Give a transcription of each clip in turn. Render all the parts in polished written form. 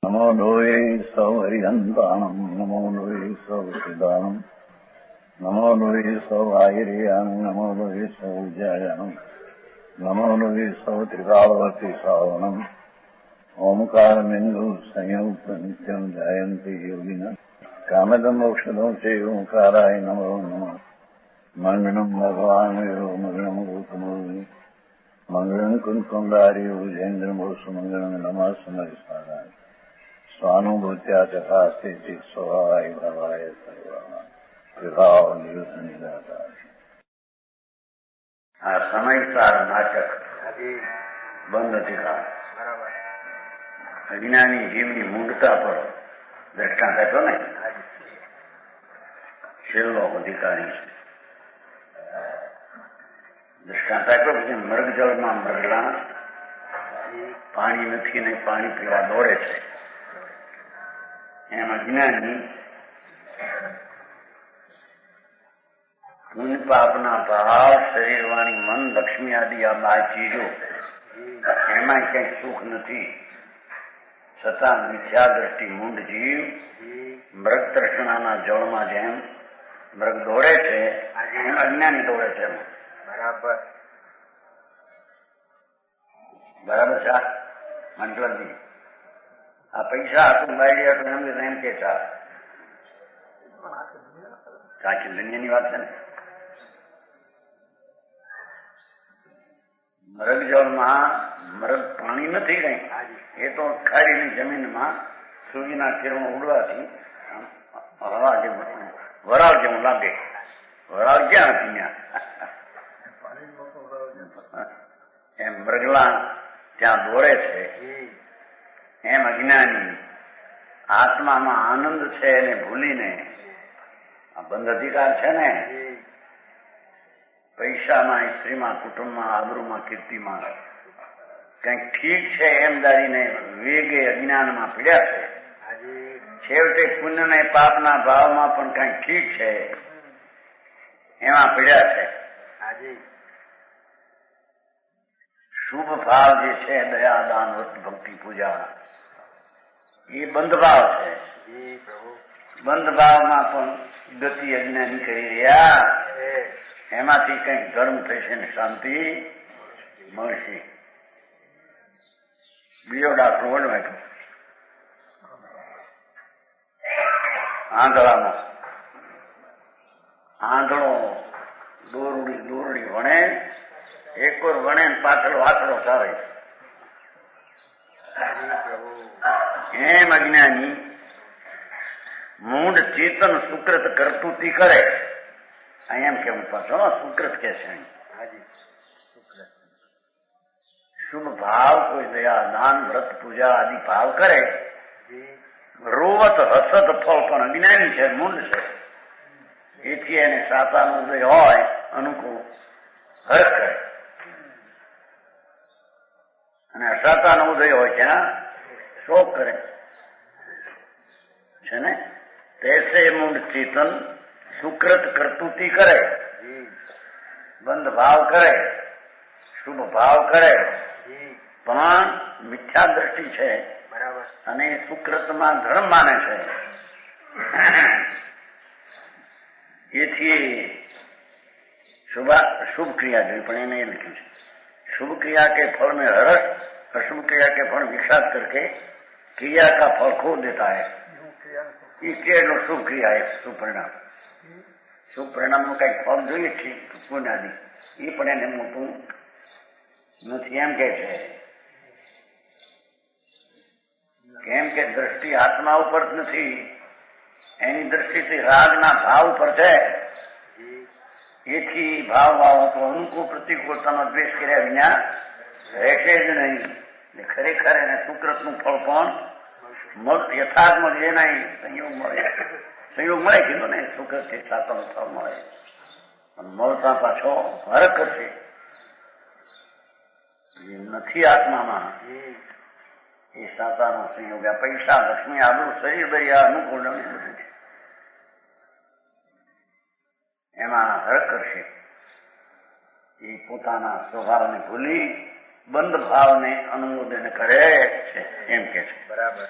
नमो लोये सौहरिहन्ताणम् नमो लोये सौहृदानम् नमो लोये सौभागिर्यानम् नमो लोये सौजायानम् नमो लोये सौत्रिकावती सावनम् ओंकारमिन्दु संयुक्त नित्यम् जायन्ति योगिनः कामदम् मोक्षदम् च ओंकाराय नमो नमः मङ्गलम् भगवान् वीरो मङ्गलम् रूपमोहि मङ्गलम् कुन्कुण्डारि उजेन्द्रमोसु मङ्गलम् नमः समरिसाराय स्वानुभूत्या तथा स्थिति स्वभावाय भवाय विभाव नियुद्ध निराधार આ સમયસાર નાટક બંધ અધિકાર અજ્ઞાની જીવની મૂંઢતા પર દ્રષ્ટાંત આપ્યો ને છેલ્લો અધિકારી છે દ્રષ્ટાંત આપ્યો કે મૃગજળમાં મરલા પાણી નથી ને પાણી પીવા દોડે છે એમ અજ્ઞાની પુણ્ય પાપના ભાવ શરીર વાણી મન લક્ષ્મી આદિ આ 12 ચીજો એમાં કઈ સુખ નથી છતાં મિથ્યા દ્રષ્ટિ મૂંઢ જીવ મૃગ તૃષ્ણાના જળમાં જેમ મૃગ દોડે છે એમ અજ્ઞાની દોડે છે બરાબર બરાબર છે મંટલજી આ પૈસા હતું બાયડી હતું એમ કે સાચી દુનિયાની વાત છે ને મૃગ જળમાં મૃગ પાણી નથી કઈ એ તો ખાડીની જમીનમાં સૂર્યના કિરણો ઉડવાથી હવા જેવું વરાળ જેવું લાગે વરાળ ક્યાં હતી ત્યાં એમ મૃગલા ત્યાં દોડે છે એમ અજ્ઞાની આત્મામાં આનંદ છે એને ભૂલીને આ બંધ અધિકાર છે ને પૈસામાં સ્ત્રીમાં કુટુંબમાં આબરૂમાં કીર્તિમાં કંઈક ઠીક છે એમ ધારીને વેગે અજ્ઞાનમાં પીડ્યા છે છેવટે પુણ્ય ને પાપના ભાવમાં પણ કંઈક ઠીક છે એમાં પીડ્યા છે શુભ ભાવ જે છે દયા દાન વ્રત ભક્તિ પૂજા એ બંધ ભાવ છે બંધ ભાવમાં પણ ગતિ અજ્ઞાની કરી રહ્યા એમાંથી કંઈક ધર્મ થશે ને શાંતિ મળશે બીજો દાખલો બોલવા આંધળામાં આંધળો દોરડી વણે એક વાર વણે પાછળ વાસળો ચાલે એમ અજ્ઞાની મૂળ ચેતન સુકૃત કરતુતિ કરે એમ કેવું પાછો સુકૃત કે છે શુભ ભાવ કોઈ દયા દાન વ્રત પૂજા આદિ ભાવ કરે રોવત હસત ફળ પણ અજ્ઞાની છે મૂળ છે એથી એને સાતાનો ઉદય હોય અનુકૂળ હર્ષ કરે અને અસાતાનો ઉદય હોય ત્યાં શોક કરે છે ને તૈસે મૂળ ચેતન સુકૃત કરતુતિ કરે બંધ ભાવ કરે શુભ ભાવ કરે પણ મિથ્યા દ્રષ્ટિ છે બરાબર અને સુકૃતમાં ધર્મ માને છે એથી शुभ क्रिया जो पण એને લખ્યું છે शुभ क्रिया के फल में हर्ष अशुभ क्रिया के फल विषाद करके क्रिया का फल खो देता है इसलिए शुभ क्रिया है शुभ परिणाम નું કઈક ફળ જોઈએ છે પુણ્યાદિ એ પણ એને મોટું નથી એમ કે છે કેમ કે દ્રષ્ટિ આત્મા ઉપર નથી એની દ્રષ્ટિથી રાગના ભાવ ઉપર છે એથી ભાવ તો અનુકૂળ પ્રતિકૂળતાનો દ્વેષ કર્યા વિના રહેશે જ નહીં ખરેખર એને સુકૃતનું ફળ પણ યથાર્થમાં જે નહીં સંયોગ મળે કીધું ને સુકૃત થી સાતાનું ફળ મળે મળતા પાછો હરક કરશે નથી આત્મામાં એ સાતાનો સંયોગ પૈસા લક્ષ્મી આબરૂ શરીર દરિયા અનુકૂળ નથી એમાં હરક કરશે એ પોતાના સ્વભાવને ભૂલી બંધ ભાવને અનુમોદન કરે છે એમ કે છે બરાબર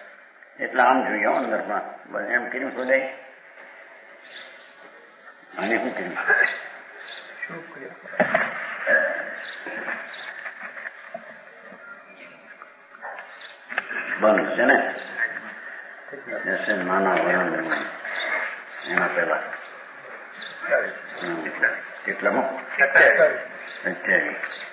એટલે આમ જોઈએ અંદરમાં બસ એમ કર્યું ખોદાય અને શું કર્યું બંધ છે ને નાના વરણ એના પેલા કેટલામાં 27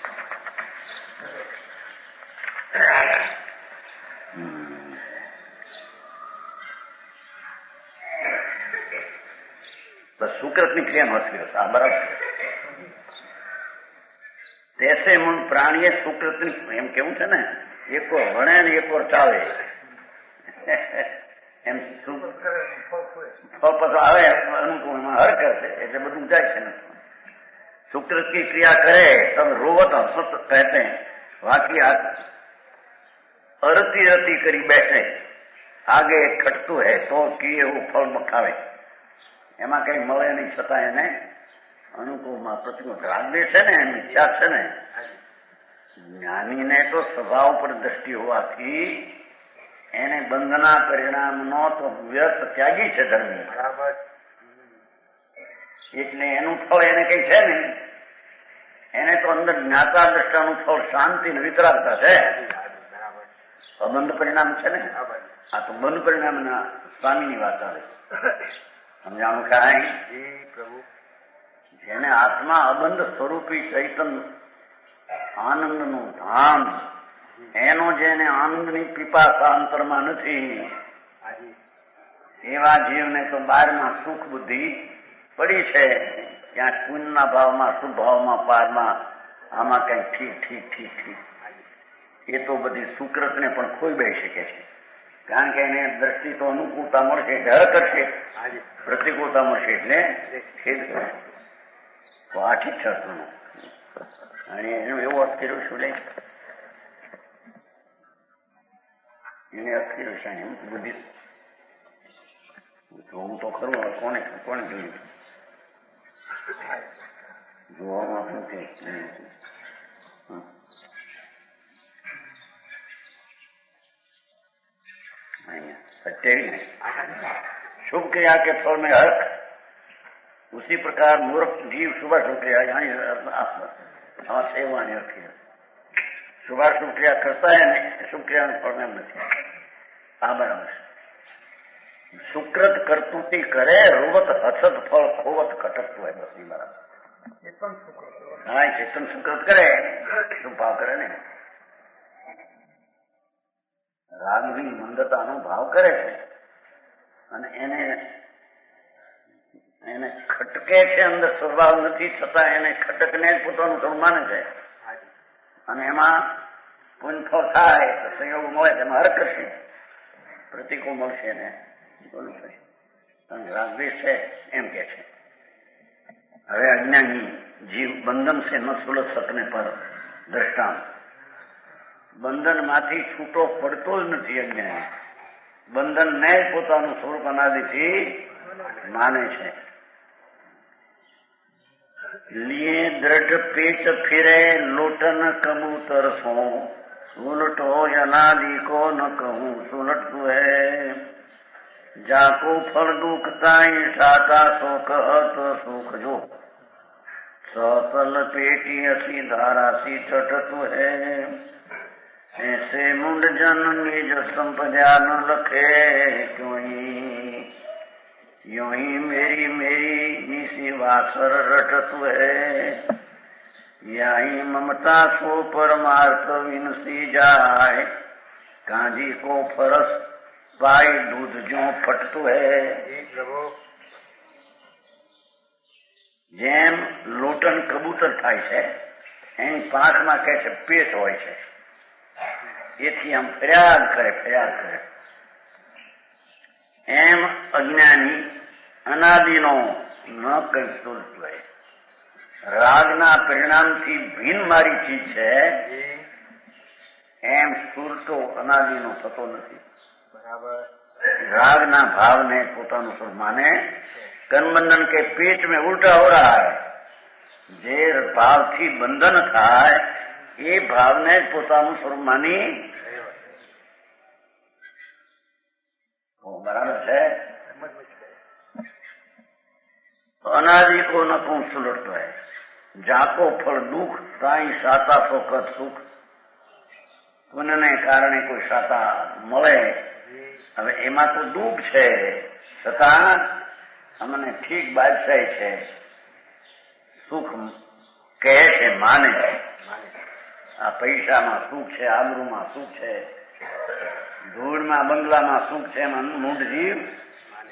બસ સુકૃતની ક્રિયા મત કર્યો આ બરાબર તેસે મૂળ પ્રાણીએ સુકૃતની એમ કેવું છે ને એકો વણે ને એકો ચાલે એમ આવે અનુકૂળમાં હર કરશે એટલે બધું જાય છે ને सुकृत की क्रिया करे तब रोवत हसत कहते हैं बाकी अरती रती करी बैठे आगे खटतु है तो किए वो फल बखावे एमा कई મળે नहीं छता એને અનુકૂળમાં પ્રતિકૂળ રાગદેશ છે ને એની ઈચ્છા છે ને જ્ઞાનીને તો સ્વભાવ પર દ્રષ્ટિ હોવાથી એને બંધના પરિણામનો તો વ્યર્થ ત્યાગી છે ધર્મી એટલે એનું ફળ એને કઈ છે ને એને તો અંદર જ્ઞાતા દ્રષ્ટાનું ફળ શાંતિ ને વિતરાગતા છે અબંધ પરિણામ છે ને આ તો બંધ પરિણામના સ્વામીની વાત આવે સમજાણું કાંઈ પ્રભુ જેને આત્મા અબંધ સ્વરૂપી ચૈતન આનંદનું ધામ એનો જેને આનંદની પીપાસા અંતરમાં નથી એવા જીવને તો બહારમાં સુખ બુદ્ધિ પડી છે ક્યાંક પુણ્યના ભાવમાં શુભ ભાવમાં પારમાં આમાં કઈ ઠીક એ તો બધી સુકૃતને પણ ખોઈ બેસી શકે છે કારણ કે એને દ્રષ્ટિ તો અનુકૂળતા મળશે ડર કરશે પ્રતિકૂળતા મળશે એટલે ખેદ કરશે તો આ ઠીક છે અને એનો એવો અર્થ કર્યો શું લે એને અર્થ કર્યો છે બુદ્ધિ જોવું તો ખરું કોને જોયું જોવામાં શું કે शुभ क्रिया के फल में हर्ष उसी प्रकार मूर्ख जीव शुभ शुभ क्रिया सेवानी रखी शुभ शुभ क्रिया करता है नहीं शुभ क्रिया फल में नहीं आ बराबर सुकृत कर्तुति करे रोवत हसत फल खोवत खटकતું है बस बराबर हाँ चेतन सुकृत करे शुभ भाव करे ने રાગની મંદતાનો ભાવ કરે છે અને એને ખટકે છે અંદર સ્વભાવ નથી છતાં એને ખટકને જ પોતાનું સ્વરૂપ માને છે અને એમાં પુનફળ થાય તો સંયોગ મળે તેમાં હર કરશે પ્રતિકૂળ મળશે ને બોલું થશે અને રાગદ્વેષ છે એમ કે છે હવે અજ્ઞાની જીવ બંધન છે ન સુલભ સતને પર દ્રષ્ટાંત બંધન માંથી છૂટો પડતો જ નથી અજ્ઞાની બંધન ને પોતાનું સ્વરૂપ અનાદિથી માને છે લીએ દ્રઢ પેટ ફિરે લોટન કબૂતર સો સુલટો અનાદિ કો ન કહું સુલટતું હે જાકો ફળ દુઃખ તાઈ સાતા સો કહત સુખ જો સતલ પેટી અસી ધારાસી ચટતું હે ऐसे मुंड जन निज संपदा न लखे क्यों यूं ही मेरी निसी वासर रटतु है यही ममता सो परमार्थ विनसी जाए कांजी को फरस पाई दूध जो फटतु है જેમ લોટન કબૂતર થાય છે એની પાંખમાં કહે છે પેટ હોય છે એથી આમ ફરિયાદ કરે એમ અજ્ઞાની અનાદિનો ન કઈ સુલટ હોય રાગના પરિણામથી ભિન્ન મારી ચીજ છે એમ સુલટો અનાદિનો થતો નથી બરાબર राग भाव ने પોતાનું સ્વરૂપ માને कर्मबंधन के पेट में उल्टा हो रहा है जे भाव थी बंधन थाय ये भाव ने પોતાનું સ્વરૂપ માની બરાબર છે. અનાદિ કો નકું સુલટ હૈ, જાકો ફળ દુઃખ તાઈ સાતા ફોકત સુખ. પુણ્યને કારણે કોઈ સાતા મળે, હવે એમાં તો દુઃખ છે, છતાં અમને ઠીક બાદશાહી છે, સુખ કહે છે, માને છે. આ પૈસામાં સુખ છે, આબરૂમાં સુખ છે, ધૂળમાં બંગલામાં સુખ છે, એમાં મૂઢ જીવ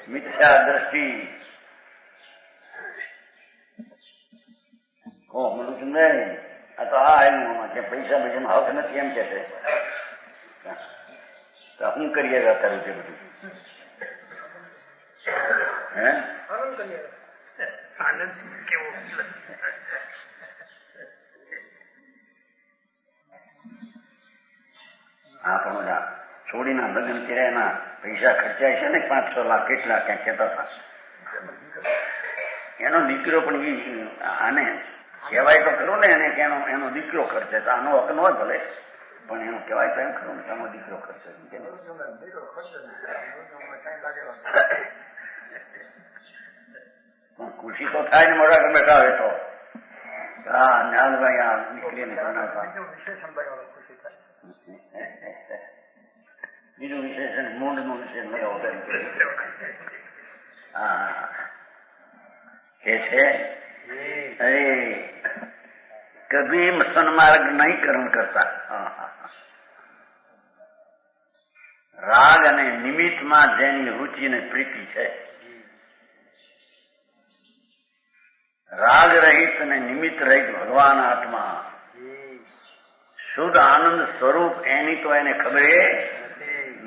મિથ્યા દ્રષ્ટિ. મને સમજાય આ તો આ આવ્યું આમાં કે પૈસા પૈસામાં હક નથી એમ કે છે. શું કરીએ અત્યારે છે બધું? હે હા પણ છોડીના લગ્ન કર્યા એના પૈસા ખર્ચાય છે ને 5-6 લાખ કેટલા ક્યાં કહેતા હતા. એનો દીકરો પણ આને કહેવાય તો ખરો ને, એને કે એનો દીકરો ખર્ચે તો આનો હક ન હોય ભલે, પણ એનું કહેવાય તો એમ ખરું ને આનો દીકરો ખર્ચે. પણ ખુશી તો થાય ને મોડા બેઠા હોય તો. હા જ્ઞાનભાઈ આ દીકરીને બીજું વિશેષણ મૂંડ નું વિશેષ હા કે છે અરે કભી સન્માર્ગ નહીં કરણ કરતા. રાગ અને નિમિત્તમાં જેની રુચિ ને પ્રીતિ છે, રાગ રહિત અને નિમિત્ત રહિત ભગવાન આત્મા શુદ્ધ આનંદ સ્વરૂપ, એની તો એને ખબર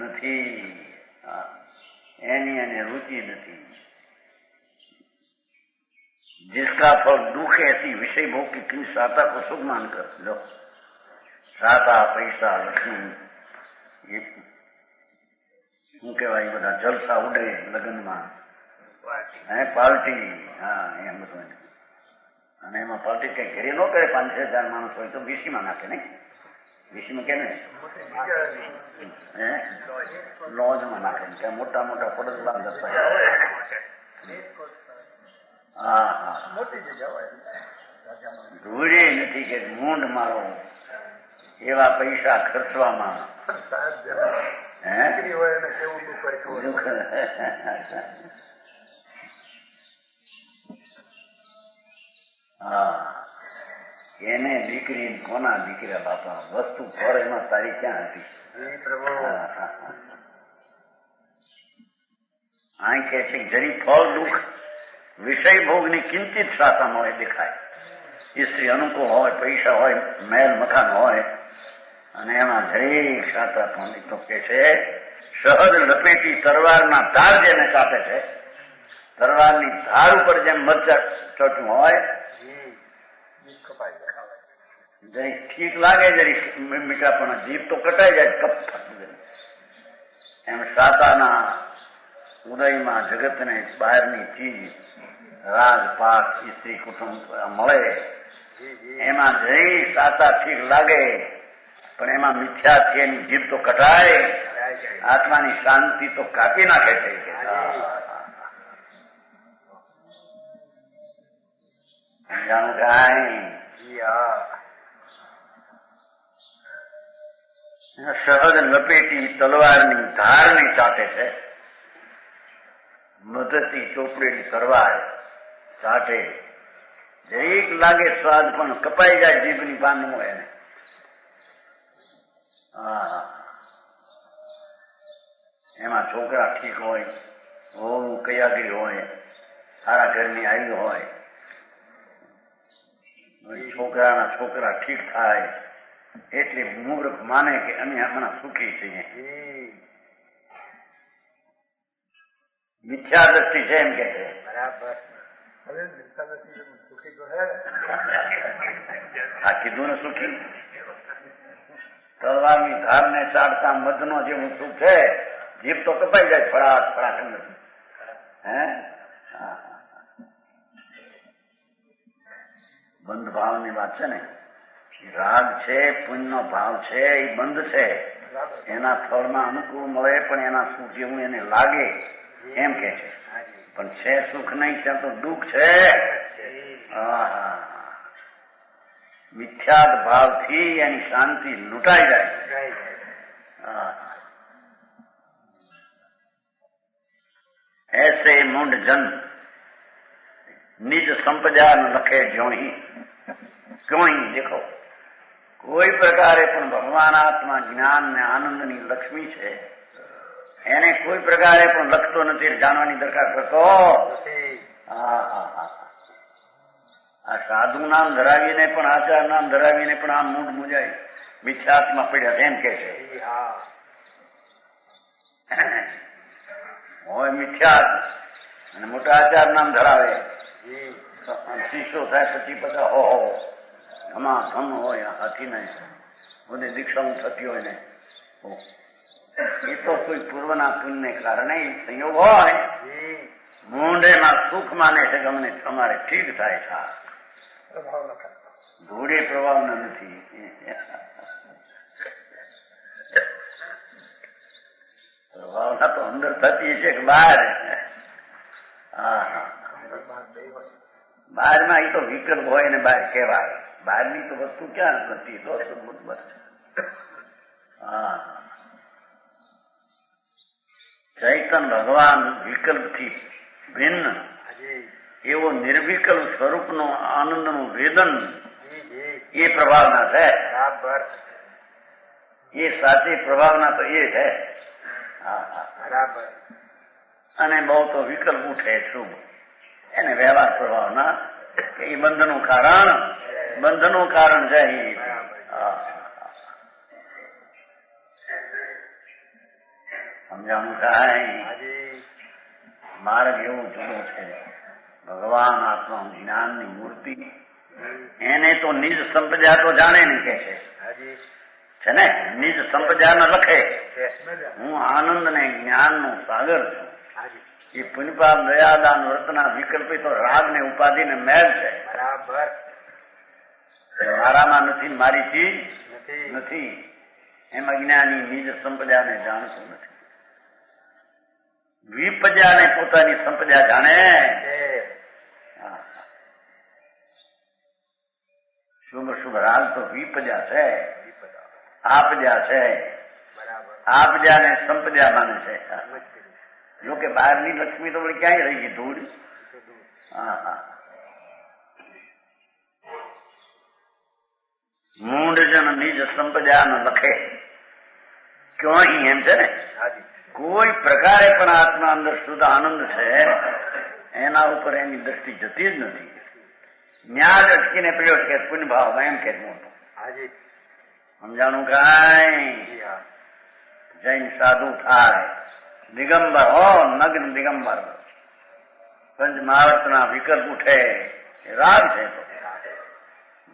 નથી, એની એને રુચિ નથી. जिसका फल दुख ऐसी विषय भोग की किन साता को सुख मानकर लो. साता પૈસા લક્ષ્મી એ શું કહેવાય, બધા જલસા ઉડે લગ્નમાં, પાર્ટી. હા એમ બધું. અને એમાં પાર્ટી કઈ ઘરે ન કરે. 5,000 માણસ હોય તો વીસીમાં નાખે ને, વીસીમાં કે ને લોજમાં નાખે, ત્યાં મોટા મોટા પડદા જતા. હા હા ધૂળે નથી કે મૂંઢ મારો એવા પૈસા ખર્ચવામાં. હા એને દીકરી કોના દીકરા બાપા વસ્તુ ફળ એમાં તારી ક્યાં હતી? આ કે છે જરી ફળ દુઃખ વિષય ભોગની કિંચિત સાતા હોય દેખાય. સ્ત્રી અનુકૂળ હોય, પૈસા હોય, મહેલ મકાન હોય, અને એમાં જરીક સાતા પણ તો કે છે સહજ લપેટી તરવારના ધાર જેને કાપે છે, તરવારની ધાર ઉપર જેમ મરચા ચોટ્યું હોય, જરી ઠીક લાગે, જરી મીઠા પણ જીભ તો કટાઈ જાય, કપ એમ સાતાના ઉદયમાં જગતને બહારની ચીજ રાજ પાક સ્ત્રી કુટુંબ મળે, એમાં જઈ સાતા ઠીક લાગે, પણ એમાં મિથ્યા છે એની જીભ તો કટાય, આત્માની શાંતિ તો કાપી નાખે છે. સમજાણું કાંઈ? સહજ લપેટી તલવારની ધારને ચાટે છે, મદદથી ચોપડેલી તરવાર ચાટે, જરીક લાગે સ્વાદ પણ કપાઈ જાય જીભની પાનું એને. એમાં છોકરા ઠીક હોય, બહુ કયાગી હોય, સારા ઘરની આવી હોય, છોકરાના છોકરા ઠીક થાય એટલે મૂર્ખ માને કે અમે હમણાં સુખી છીએ. મિથ્યા દ્રષ્ટિ છે એમ કે છે. બરાબર. આ કીધું ને સુખી. તલવારની ધારને ચાડતા મધનો જેવું સુખ છે, જીભ તો કપાઈ જાય ફળાટ ફળાટ. હે બંધ ભાવની વાત છે ને. રાગ છે, પુણ્યનો ભાવ છે, એ બંધ છે. એના ફળમાં અનુકૂળ મળે પણ એના સુખ જેવું એને લાગે એમ કે છે. પણ છે સુખ નહીં, ત્યાં તો દુઃખ છે. મિથ્યાદ ભાવથી એની શાંતિ લૂંટાઈ જાય. ऐसे मुंड जन निज संपदा न लखे ज्यों ही देखो કોઈ પ્રકારે પણ ભગવાન આત્મા જ્ઞાન ને આનંદની લક્ષ્મી છે, એને કોઈ પ્રકારે પણ લખતો નથી, જાણવાની દરકાર કરતો. આ સાધુ નામ ધરાવીને પણ આચાર નામ ધરાવીને પણ આમ મૂંડ મુજાય મિથ્યાત્મા પડ્યા એમ કે છે. હોય મિથ્યાત અને મોટા આચાર નામ ધરાવે, શીશો થાય પછી બધા હો ધમાધમ હોય હાથી ને બધે દીક્ષાઓ થતી હોય ને, એ તો કોઈ પૂર્વના પુણ્યને કારણે સંયોગ હોય. મૂંઢેમાં સુખ માને છે કે અમને તમારે ઠીક થાય છે, ધૂળે પ્રભાવના નથી. પ્રભાવના તો અંદર થતી છે કે બહાર? બહારમાં એ તો વિકલ્પ હોય ને બહાર કહેવાય. બહારની તો વસ્તુ ક્યાં નથી, તો ચૈતન ભગવાન વિકલ્પથી ભિન્ન એવો નિર્વિકલ્પ સ્વરૂપનો આનંદનું વેદન એ પ્રભાવના છે. એ સાચી પ્રભાવના તો એ છે. અને બહુ તો વિકલ્પ ઉઠે શુભ, એને વ્યવહાર પ્રભાવના એ બંધનું કારણ છે. સમજાણું કાંઈ? માર્ગ એવું જુદો છે. ભગવાન આત્મા જ્ઞાનની મૂર્તિ, એને તો નિજ સંપદા તો જાણે ને કે છે ને, નિજ સંપદા ન લખે. હું આનંદ ને જ્ઞાન નો સાગર છું. એ પુણ્યપાપ દયાદાન વ્રતના વિકલ્પિત રાગ ને ઉપાધિ ને મેળ છે. મારામાં નથી, મારી ચીજ નથી. એમ અજ્ઞાની નિજ સંપદાને જાણતું નથી. વિપજાને પોતાની સંપદા જાણે. શુભ રાગ તો વિપજા છે, આપજા છે. આપજા ને સંપદા માને છે. જોકે બહારની લક્ષ્મી તો વળી ક્યાંય રહી ગઈ, ધૂળ. મૂંઢજન નિજ સંપદા ન લખે ક્યોં એમ છે ને. કોઈ પ્રકારે પણ આત્મા અંદર શુદ્ધ આનંદ છે, એના ઉપર એની દ્રષ્ટિ જતી જ નથી. ન્યાજ અટકીને પડ્યો કે પુણ્ય ભાવમાં એમ કે મોટો. સમજાણું કાંઈ? જૈન સાધુ થાય, દિગંબર હો, નગ્ન દિગંબર, પંચ મહાવર્તના વિકલ્પ ઉઠે, રાગ છે. તો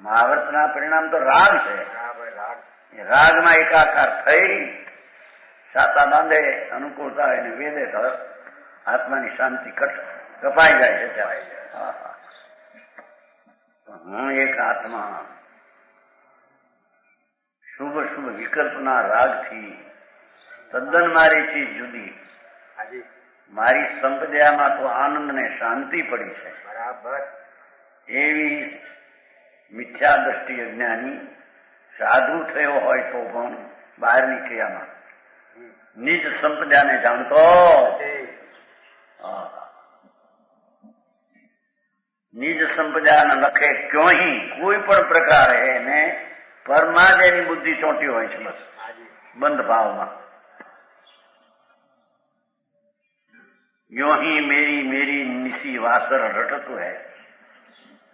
મહાવર્તના પરિણામ તો રાગ છે. એ રાગમાં એકાકાર થઈ છાતા બાંધે, અનુકૂળતા એને વેદે તરફ આત્માની શાંતિ કપાઈ જાય છે. હું એક આત્મા શુભ વિકલ્પના રાગથી તદ્દન મારી ચીજ જુદી. મારી સંપદામાં તો આનંદ ને શાંતિ પડી છે. એવી મિથ્યા દ્રષ્ટિ અજ્ઞાની સાધુ થયો હોય તો પણ બહારની ક્રિયામાં નિજ સંપદાને જાણતો, નિજ સંપદાને લખે ક્યોં કોઈ પણ પ્રકારે એને પરમાં જ એની બુદ્ધિ ચોંટી હોય છે. બસ બંધ ભાવમાં. યો ही मेरी निशी वासर रटत है.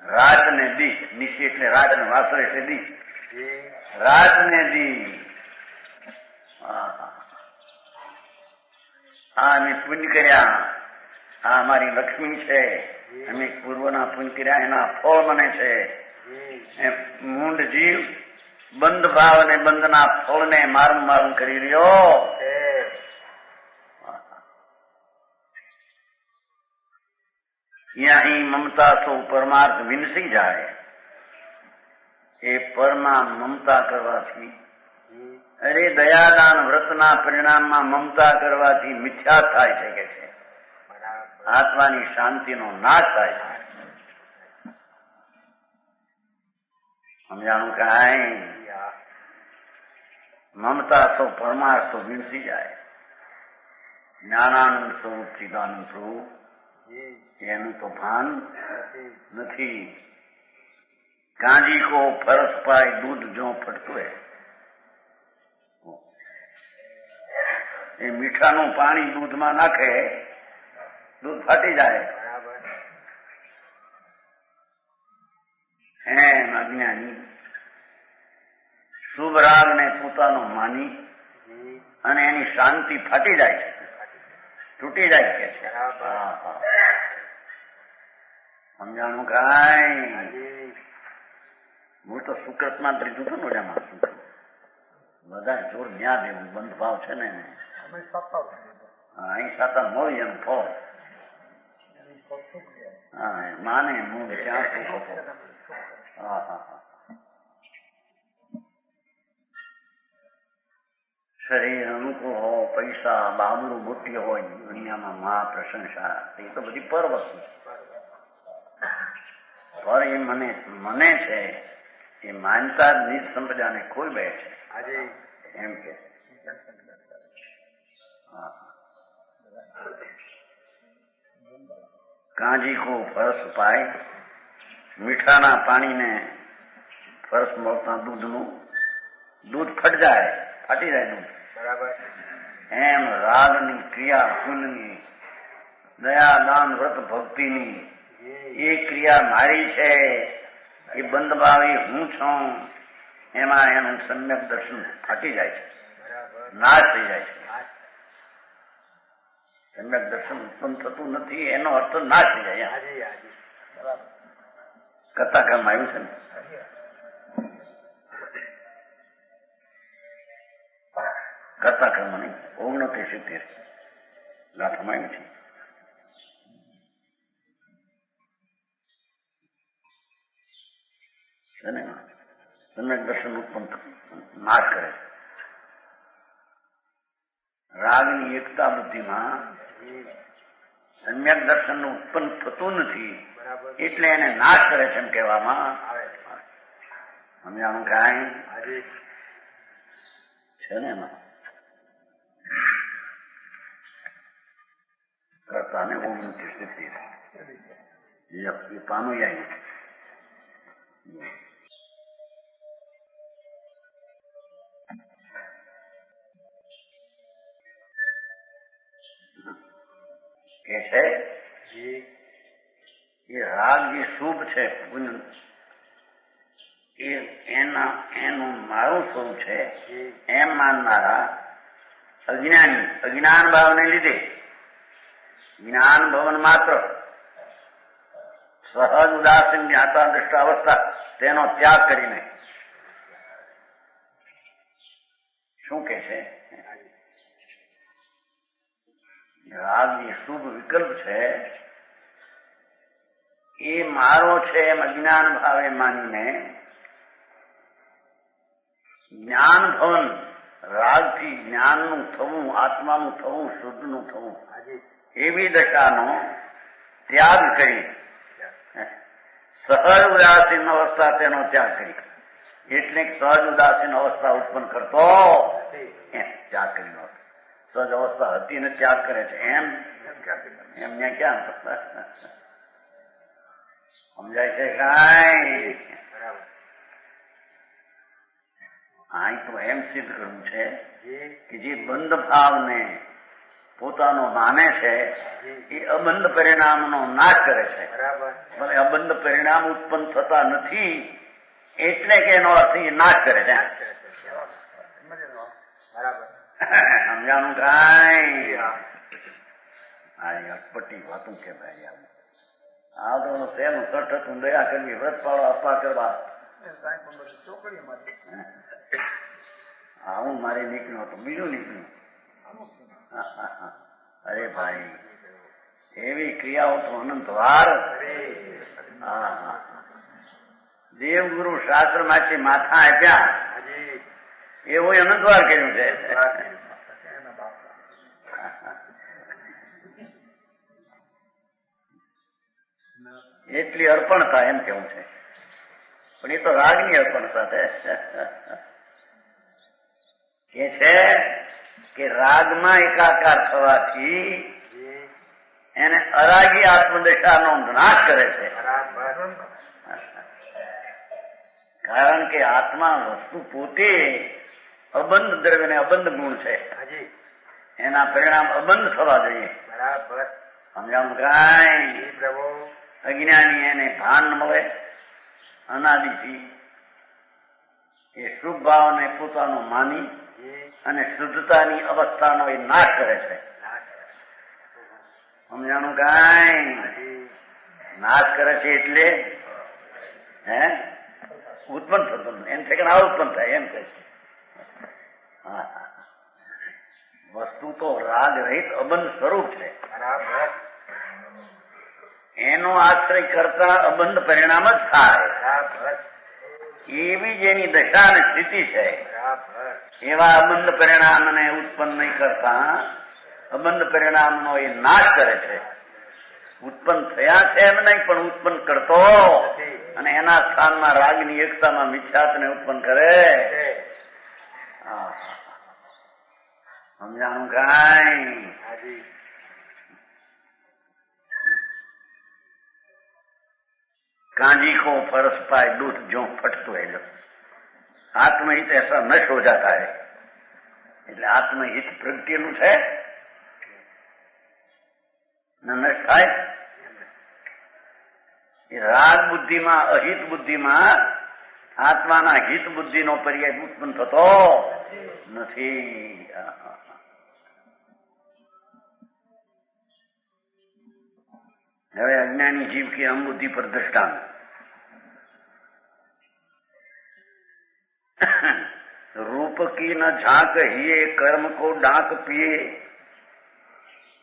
रात ने दी, निशी એટલે રાત ને વાસર એટલે દી. રાત ને દી અમે પુણ્ય કર્યા, આ મારી લક્ષ્મી છે. અમે પૂર્વના પુણ્ય કર્યા, એના ફળ મને છે. મૂંઢ જીવ બંધ ભાવ અને બંધના ફળને મારું કરી રહ્યો. અહીં મમતા તો પરમાર્થ વિનસી જાય. એ પરમાં મમતા કરવાથી અરે દયાદાન વ્રતના પરિણામમાં મમતા કરવાથી મિથ્યા થાય છે કે છે, આત્માની શાંતિનો નાશ થાય છે. સમજાણું કાંઈ? મમતા તો પરમાર્થ તો વિણસી જાય. જ્ઞાનાનંદ સ્વરૂપ ચિદાનંદ સ્વરૂપ એનું તો ભાન નથી. ગાંજી કો ફરસ પાય દૂધ જો ફટતું હે. એ મીઠાનું પાણી દૂધમાં નાખે, દૂધ ફાટી જાય. એમ અજ્ઞાની શુભ રાગને પોતાનો માની અને એની શાંતિ ફાટી જાય છે, તૂટી જાય છે. સમજાણું કાંઈ? હું તો સુકૃતમાં ત્રીજું હતું ને, એમાં બધા જોર ન્યા દેવું બંધ ભાવ છે ને. અહીં સાતા મળી એમ ફળ. હા, માને હું ત્યાં સુખ હતો. શરીર અનુકૂળ હો, પૈસા બાબડું મોટી હોય, દુનિયામાં મહા પ્રશંસા, એ તો બધી પર વસ્તુ. પર એ મને છે એ માનતા જ નિજ સંપદાને ખોઈ બે છે એમ કે. કાંજી કો ફરસ પાય, મીઠાના પાણીને ફરસ મળતા દૂધ ફટ જાય, ફાટી જાય દૂધ. બરાબર. એમ રાગની ક્રિયા, ફૂલની, દયા દાન વ્રત ભક્તિની એ ક્રિયા મારી છે, એ બંધ ભાવી હું છું. એમાં એનું સમ્યક દર્શન ફાટી જાય છે, નાશ થઈ જાય છે. સમ્યક દર્શન ઉત્પન્ન થતું નથી, એનો અર્થ નાશ થઈ જાય. કથાક્રમ આવ્યું છે ને, કથાક્રમ નહીં 69 ગાથામાં આવ્યું છે. સમ્યક દર્શન ઉત્પન્ન નાશ કરે છે. રાગની એકતા બુદ્ધિમાં સમ્યક દર્શન ઉત્પન્ન થતું નથી, એટલે એને નાશ કરે છે એમ કહેવામાં સમજાણું કાંઈ છે ને. એમાં કરતા ને 69 પાનું આવ્યું. કે છે એ રાગ જે શુભ છે, એનું મારું સ્વરૂપ છે એમ માનનારા અજ્ઞાની, અજ્ઞાન ભાવને લીધે જ્ઞાન ભવન માત્ર સહજ ઉદાસીન જ્ઞાતા દ્રષ્ટા અવસ્થા તેનો ત્યાગ કરીને શું કે છે? રાગ જે શુભ વિકલ્પ છે એ મારો છે એમ અજ્ઞાન ભાવે માનીને જ્ઞાન ભવન, રાગથી જ્ઞાનનું થવું, આત્માનું થવું, શુદ્ધનું થવું, એવી દશાનો ત્યાગ કરી સહજ ઉદાસીન અવસ્થા તેનો ત્યાગ કરી, એટલે સહજ ઉદાસીન અવસ્થા ઉત્પન્ન કરતો ત્યાગ કરી. સહજ અવસ્થા હતી ને ત્યાગ કરે છે એમને ક્યાં સમજાય છે કાંઈ? અહીં તો એમ સિદ્ધ કરવું છે કે જે બંધ ભાવને પોતાનો માને છે એ અબંધ પરિણામનો નાશ કરે છે. ભલે અબંધ પરિણામ ઉત્પન્ન થતા નથી એટલે કે એનો અર્થ એ નાશ કરે છે. સમજાણું કાંઈ? અટપટી વાતું કે ભાઈ આ તો તેનું સઠ દયા કરવી, વ્રત પાળો અપા કરવા. હું મારી નીકળ્યો તો બીજું નીકળ્યું. અરે ભાઈ એવી ક્રિયાઓ તો અનંત વાર. દેવગુરુ શાસ્ત્ર માંથી માથા આપ્યા એવું અનંતવાર કર્યું છે. એટલી અર્પણતા એમ કેવું છે. પણ એ તો રાગની અર્પણતા છે. કે છે કે રાગમાં એકાકાર થવાથી એને અરાગી આત્મદશાનો નાશ કરે છે. કારણ કે આત્મા વસ્તુ પોતે અબંધ દ્રવ્ય ને અબંધ ગુણ છે. એના પરિણામ અબંધ થવા જોઈએ. સમજાવું કાંઈ અજ્ઞાની એને ભાન મળે અનાદિથી એ શુભ ભાવને પોતાનો માની અને શુદ્ધતાની અવસ્થાનો એ નાશ કરે છે. સમજાણું કાંઈ નાશ કરે છે એટલે હે ઉત્પન્ન થતું એમ છે કે ના ઉત્પન્ન થાય એમ કહે છે. વસ્તુ તો રાગ રહિત અબંધ સ્વરૂપ છે. એનો આશ્રય કરતા અબંધ પરિણામ જ થાય. એવી જેની દશા અને સ્થિતિ છે એવા અબંધ પરિણામને ઉત્પન્ન નહીં કરતા અબંધ પરિણામનો એ નાશ કરે છે. ઉત્પન્ન થયા છે એમ નહીં પણ ઉત્પન્ન કરતો અને એના સ્થાનમાં રાગની એકતામાં મિથ્યાત્વને ઉત્પન્ન કરે. સમજાણું કાંઈ? कांजी को फरस पाए दूध जो फटतो है जो आत्महित ऐसा नष्ट हो जाता है. એટલે આત્મહિત પ્રગટેલું છે નષ્ટ થાય. રાગ બુદ્ધિમાં અહિત બુદ્ધિમાં આત્માના હિત બુદ્ધિનો પર્યાય ઉત્પન્ન થતો નથી. હવે अज्ञानी जीव की हम बुद्धि पर दृष्टांत. रूप की न झांक हिए कर्म को डांक पिए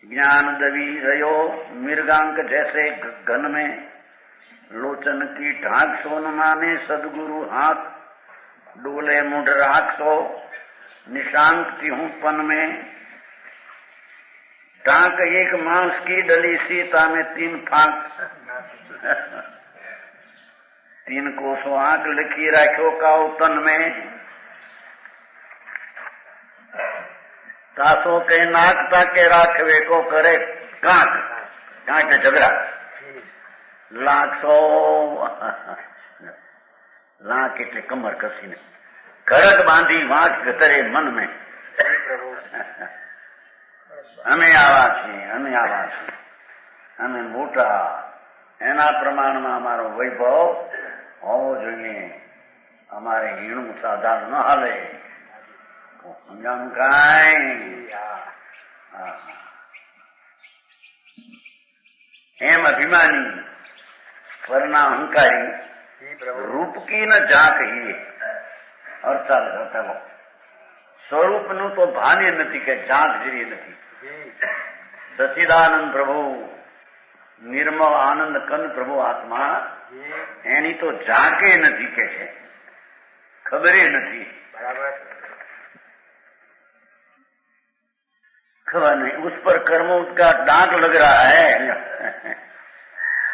ज्ञान दबी रयो मृगांक जैसे घन में लोचन की ढांक सो न माने सदगुरु हाथ डोले मुढ़ राख सो निशांक हूं पन में टांक एक मांस की डली सीता में 3 फांक 3 कोसों आंख लिखी राखो का तन में तासो के नाक ताके राखवे को करे कांक कांक झगड़ा लाख सो लाख એટલે કમર કસીને કરક બાંધી વાંક કરે મન में અમે આવા છીએ અમે મોટા એના પ્રમાણમાં અમારો વૈભવ હોવો જોઈએ. અમારે હીણું સાધારણ ન હાલે. સમજાણું કાંઈ? એમ અભિમાની પરના અહંકારી રૂપ કી ન ઝાંક હીએ અર્થાત સ્વરૂપનું તો ભાને નથી કે ઝાંક જેવી નથી. સચિદાનંદ પ્રભુ નિર્મળ આનંદ કંદ પ્રભુ આત્મા એની તો ઝાંકે નથી કે છે, ખબરે નથી. બરાબર खबर नहीं. उस पर कर्मों का डांक लग रहा है.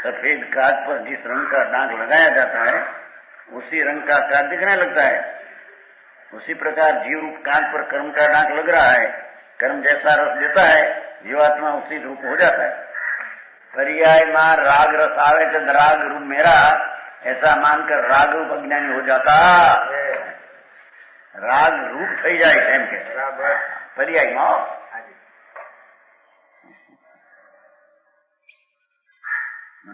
सफेद काग पर जिस रंग का डांक लगाया जाता है उसी रंग का काग दिखने लगता है. उसी प्रकार जीव रूप काग पर कर्म का डांक लग रहा है. कर्म जैसा रस देता है जीवात्मा उसी रूप हो जाता है. पर्याय मां राग रस आवे तो राग रूप मेरा ऐसा मानकर राग रूप अज्ञानी हो जाता. राग रूप थई जाए एम के पर्याय मां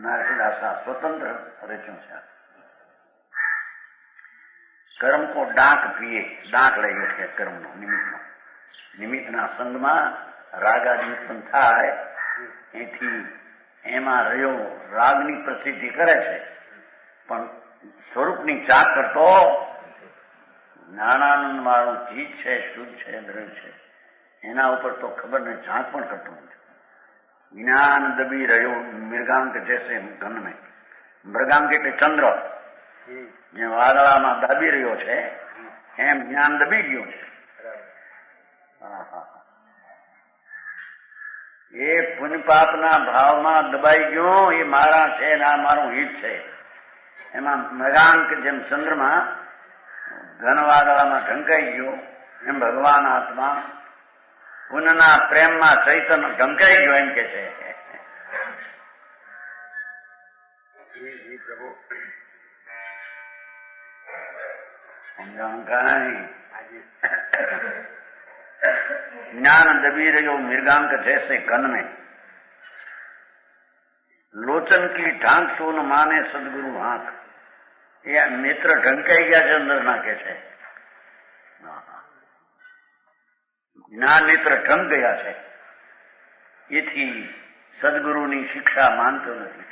નરસિંહદાસા સ્વતંત્ર રચ્યું છે. કર્મ કો ડાંક પીએ, ડાંક લઈએ છે કર્મનો નિમિત્તનો. નિમિત્તના સંગમાં રાગ આદિ ઉત્પન્ન થાય એથી એમાં રહ્યો રાગની પ્રસિદ્ધિ કરે છે પણ સ્વરૂપની ચાક કરતો જ્ઞાનાનંદ વાળું ચીજ છે, શુદ્ધ છે, દ્રવ્ય છે એના ઉપર તો ખબર ને ઝાંક પણ કરતો નથી. જ્ઞાન દબી રહ્યો મૃગાંક જૈસે ઘન में. મૃગાંક એટલે ચંદ્ર જે વાદળામાં દાબી રહ્યો છે એમ જ્ઞાન દબી ગયું છે. એ પુણ્ય પાપના ભાવમાં દબાઈ ગયો. એ મારા છે ને આ મારું હિત છે. એમાં મૃગાંક જેમ ચંદ્રમાં ઘનવાદળામાં ઢંકાઈ ગયો એમ ભગવાન આત્મા પુનઃના પ્રેમમાં ચૈતન્ય ઢંકાઈ ગયો એમ કે છે. સમજાણું કાંઈ ज्ञान दबी रहो मृगांक जैसे कन में, लोचन की ढांक सोन माने सदगुरु आंख. ये नेत्र ढंकाई गया છે અંદર નાખે છે. જ્ઞાન નેત્ર ઢંક ગયા છે. એથી સદગુરુની શિક્ષા માનતો નથી.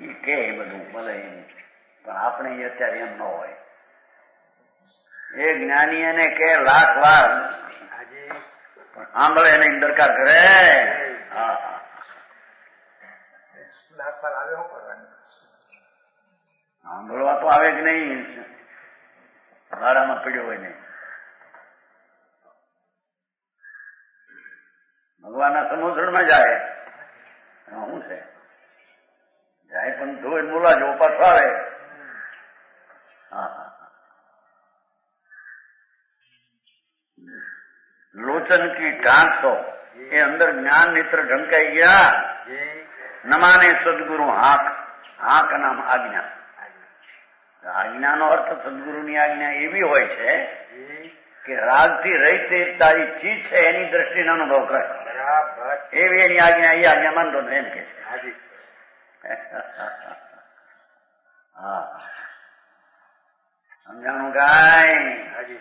એ કે બધું ભલે પણ આપણે અત્યારે એમ ન હોય. એ જ્ઞાની એને કે લાખ વાર સાંભળે એની દરકાર કરે. સાંભળવા તો આવે જ નહીં. ભાડામાં પડ્યો હોય નહીં. ભગવાનના સમુદ્રમાં જાય શું છે? જાય પણ ધોઈ બોલા જો પાછો આવે. लोचन की टांक तो ये अंदर ज्ञान नेत्र ढंकाई गया. न माने सदगुरु हाक. हाक नाम આજ્ઞા. આજ્ઞાનો અર્થ સદગુરુની આજ્ઞા એવી હોય છે કે રાગથી રહીતે તારી ચીજ છે એની દ્રષ્ટિનો અનુભવ કરે. એવી એની આજ્ઞા. એ આજ્ઞા માનતો ને એમ કે છે. હા સમજાણું કાંઈ?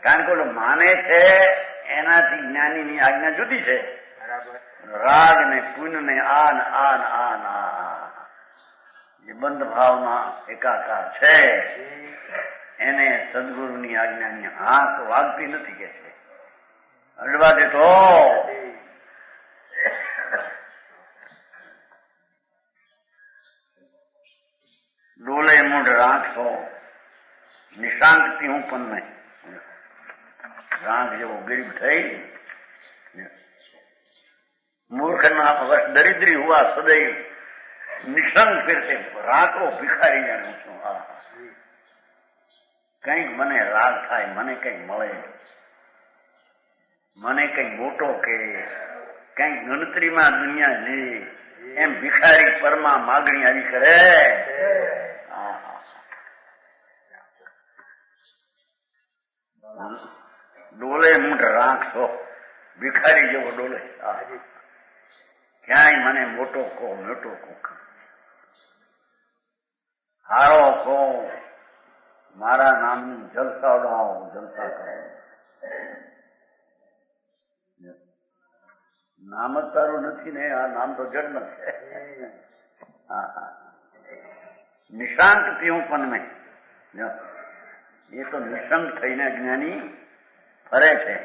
કારણ કે માને છે એનાથી જ્ઞાનીની આજ્ઞા જુદી છે. રાગ ને પુન ને આન આન આન જે બંધ ભાવમાં એકાકાર છે એને સદગુરુની આજ્ઞાની હાથ વાગતી નથી કે છે. અડવા દે તો ડોલે મૂઢ રાખશો નિશાંતિ હું પણ નહીં. રાંગ જેવો ગરીબ થઈ મૂર્ખના વશ દરિદ્રી હુआ સદૈવ નિશંક ફિરતે. રાતો ભિખારી જાણું છું. કંઈક મને રાગ થાય, મને કંઈક મળે, મને કંઈક મોટો કે કંઈક ગણતરીમાં દુનિયા લે એમ ભિખારી પરમાં માગણી આવી કરે. ડોલે મૂઢ રાખશો ભિખારી જેવો ડોલે. ક્યાંય મને મોટો કહો, મોટો કહો, હારો કહો, મારા નામનું જલસા ઉડાવો, જલસા કરો. નામ જ તારું નથી ને. આ નામ તો જન્મ છે. નિશાંત પીવું પણ નહીં. એ તો નિશંક થઈને જ્ઞાની ફરે છે.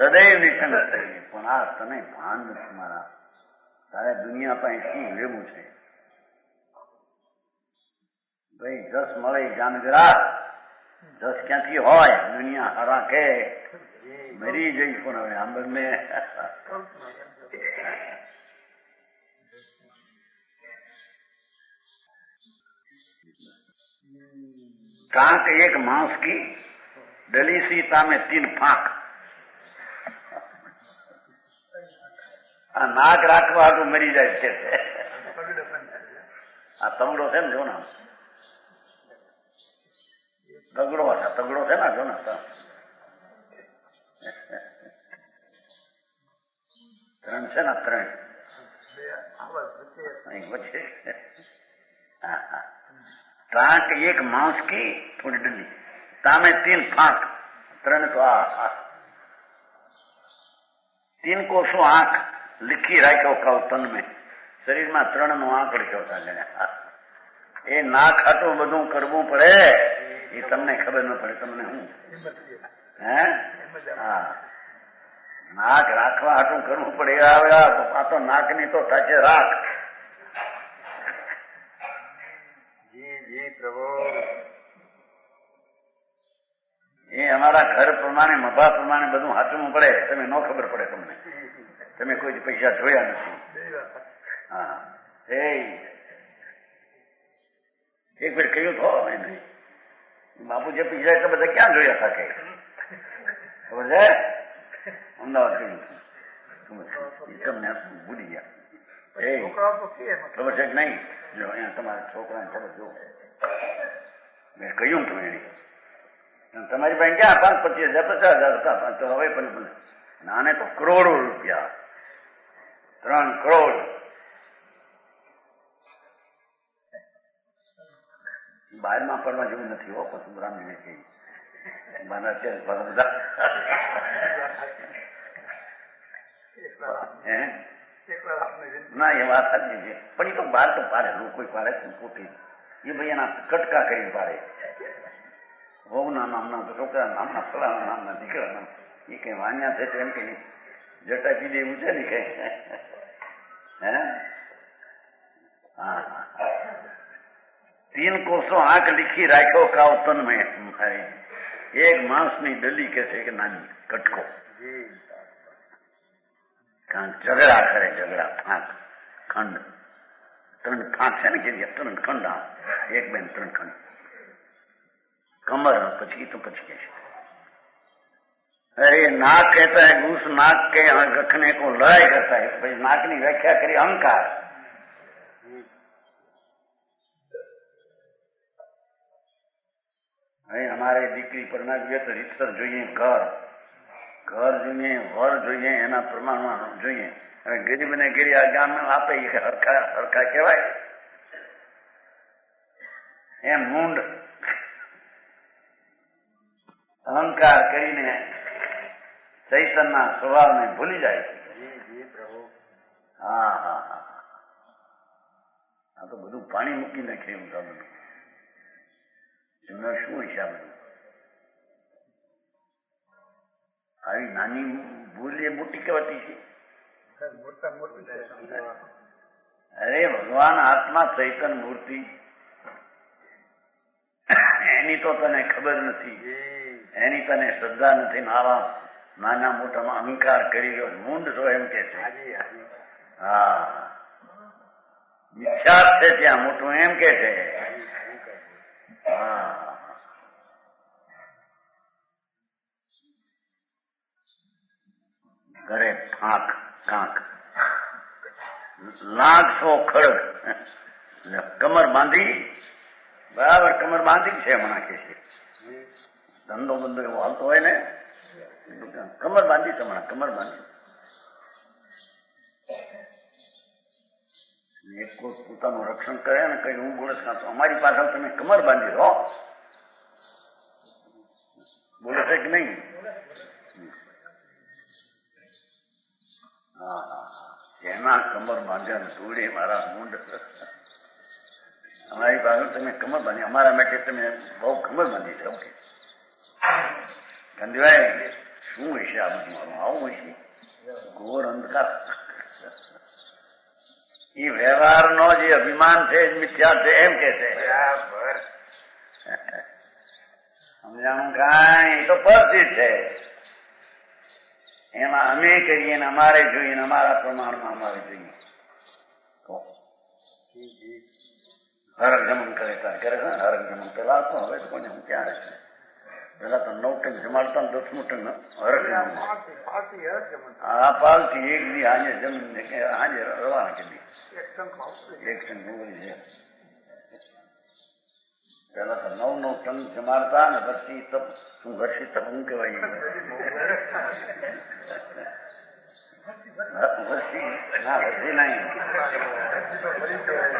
સદૈવ નિશંક થઈને. પણ આ તને ભાન નથી મારા. તારે દુનિયા પાસે શું લેવું છે? ભાઈ જસ મળે જાનગરા. જસ ક્યાંથી હોય? દુનિયા હરા કે મરી જઈ. પણ હવે આંબર મેં કાંક એક માંસ की डली सी तामे 3 फांक. આ નાક રાખવા હાટું મરી જાય છે. આ તગડો છે ને, જો ને તગડો છે. તગડો છે ને, જો ને ત્રણ છે ને, 3 વચ્ચે. टांक एक मांस की थोड़ी डली तामे 3 फांक. 3 तो आ 3 को શું આંખ લીખી રાખ્યો કહું તન મેં. શરીરમાં 3 નો આંક લખ્યો હતા. એ નાક હાટું બધું કરવું પડે. એ તમને ખબર ન પડે. તમને હું હે નાક રાખવા હાટું કરવું પડે. આવે આ તો નાકની તો થશે રાખ. પ્રભુ એ અમારા ઘર પ્રમાણે મભા પ્રમાણે બધું હાચવું પડે. તમે ન ખબર પડે તમને. તમે કોઈ પૈસા જોયા નથી. હા એક વાર કહ્યું તો એને બાપુ જે પૈસા એટલે બધા ક્યાં જોયા હતા કે ખબર છે અમદાવાદ કહ્યું તમને ભૂલી ગયા. ખબર છે કે નહીં? જો અહીંયા તમારા છોકરાને ખબર જો મેં કહ્યું તું એને તમારી પાસે ક્યાં 5-25,000 50,000 હતા તો હવે પણ આને તો કરોડો રૂપિયા 3 કરોડ. બહારમાં પડવા જેવું નથી હો પરશુરામજીને કહી મારા અત્યારે બધા ના એ વાત સાચી છે પણ એ તો બહાર તો પાડે લોકો પાડે પોતે એ ભાઈ એના કટકા કરીને પાડે. વહુના નામના છોકરા નામના ફલાણા નામના દીકરા નામ એ કઈ વાન્યા છે એમ કઈ જટા પીડે એવું છે ને કઈ હે હા 3 કોષો આંખ લીખી રાખ્યો કાવ તન મેં એક માણસની ડલી કે છે કે નાની કટકો કારણ ઝઘડા કરે ઝઘડા ફાંક ખંડ 3 ફાંક છે ને કે 3 ખંડ એક બેન 3 ખંડ कमर પછી तो પછી कैसे अरे नाक कहता है घूस नाक के रखने को लड़ाई करता है. भाई नाक की व्याख्या करी अहंकार. भाई हमारे દીકરી પરણાવીએ તો રીતસર જોઈએ ઘર જોઈએ વર જોઈએ એના પ્રમાણમાં જોઈએ. હવે ગરીબ ને ગરીબ આ ગામ આપે હરખા કહેવાય એમ મૂંડ અહંકાર કરીને ચૈતનના સ્વભાવને ભૂલી જાય છે. હા હા હા આ તો બધું પાણી મૂકી નાખે એવું બધું એમાં શું હોય છે આ બધું? આવી નાની ભૂલ એ મોટી કહેવાતી છે. અરે ભગવાન આત્મા ચૈતન મૂર્તિ એની તો તને ખબર નથી, એની તને શ્રદ્ધા નથી. નાના મોટામાં અહંકાર કરી રહ્યો મૂંડ છો એમ કે છે. હા મિથ્યા છે ત્યાં મોટું એમ કે છે. હા ઘરે ફાંક કાંક લાગશો ખડગ કમર બાંધી બરાબર કમર બાંધી છે હમણાં કે છે. ધંધો બંધો એવો હાલતો હોય ને કમર બાંધી હમણાં કમર બાંધી. એક કોઈ પોતાનું રક્ષણ કરે ને કઈ હું બોલે તો અમારી પાછળ તમે કમર બાંધી દો બોલે છે કે નહીં? હા એના કમર બાંધ્યા ધૂળે મારા મૂંડ અમારી પાસે તમે કમર બાંધી અમારા માટે તમે બહુ કમર બાંધી છે. ઓકે કંદીભાઈ શું હોય છે આ બધું? આવું હોય છે ઘોર અંધકાર. એ વ્યવહારનો જે અભિમાન છે મિથ્યા છે એમ કે છે. સમજાણું કાંઈ તો પરથી છે. એમાં અમે કરીએ ને અમારે જોઈએ ને અમારા પ્રમાણમાં અમારે જોઈએ. હરક જમણ કરે તારે કરે છે ને હરક જમણ પેલા તો હવે તો કોને હું ક્યારે છે પેલા તો 9 ટન જમાડતા ને 10મું ટન હરક જમણ. આ પાલથી એક દી આજે જમીન આજે રવાના કરી 1 ટન ડુંગળી છે. પેલા તો 9 ટન જમાડતા ને વર્ષી તપ શું વર્ષી તપ હું કહેવાય વર્ષી ના વર્ષી નહીં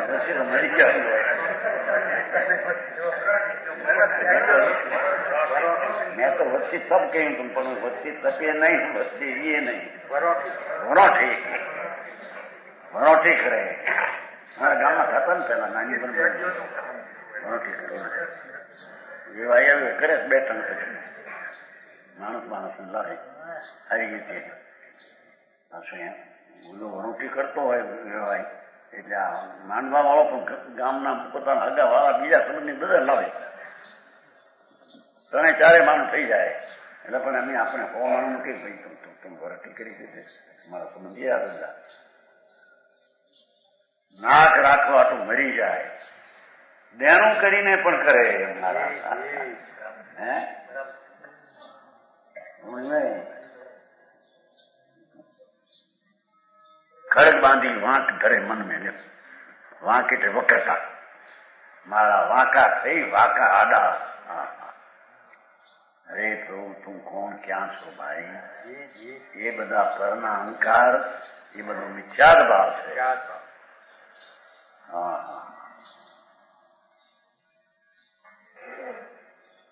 વર્ષી તો મરી ગયા. મેં તો વચ્ચે તપ કહ્યું તું પણ વચ્ચે તપે નહીં વચ્ચે એ નહીં વરોઠી કરે. મારા ગામમાં થતા ને પેલા નાની પણ વરોઠી કરે એવા આવે કરે 2 ટન પછી માણસ લાવે આવી રીતે વરોઠી કરતો હોય વ્યવહાર એટલે આ માંડવા વાળો પણ ગામના પોતાના હગા વાળા બીજા સંબંધની બધા લાવે. ત્રણે ચારે માણસ થઈ જાય એટલે પણ અમે આપણે હો માણું મૂકી ભાઈ તું વરતી કરી દીધે મારા સંબંધી આ બધા નાક રાખવા તો મરી જાય દેણું કરીને પણ કરે મારા હે ખડગ બાંધી વાંક ધરે મન મેં વાંક એટલે વક્રતા મારા વાંકા થઈ વાંકા આડા અરે પ્રભુ તું કોણ ક્યાં છો ભાઈ એ બધા પરના અહંકાર એ બધો મિથ્યાદ ભાવ છે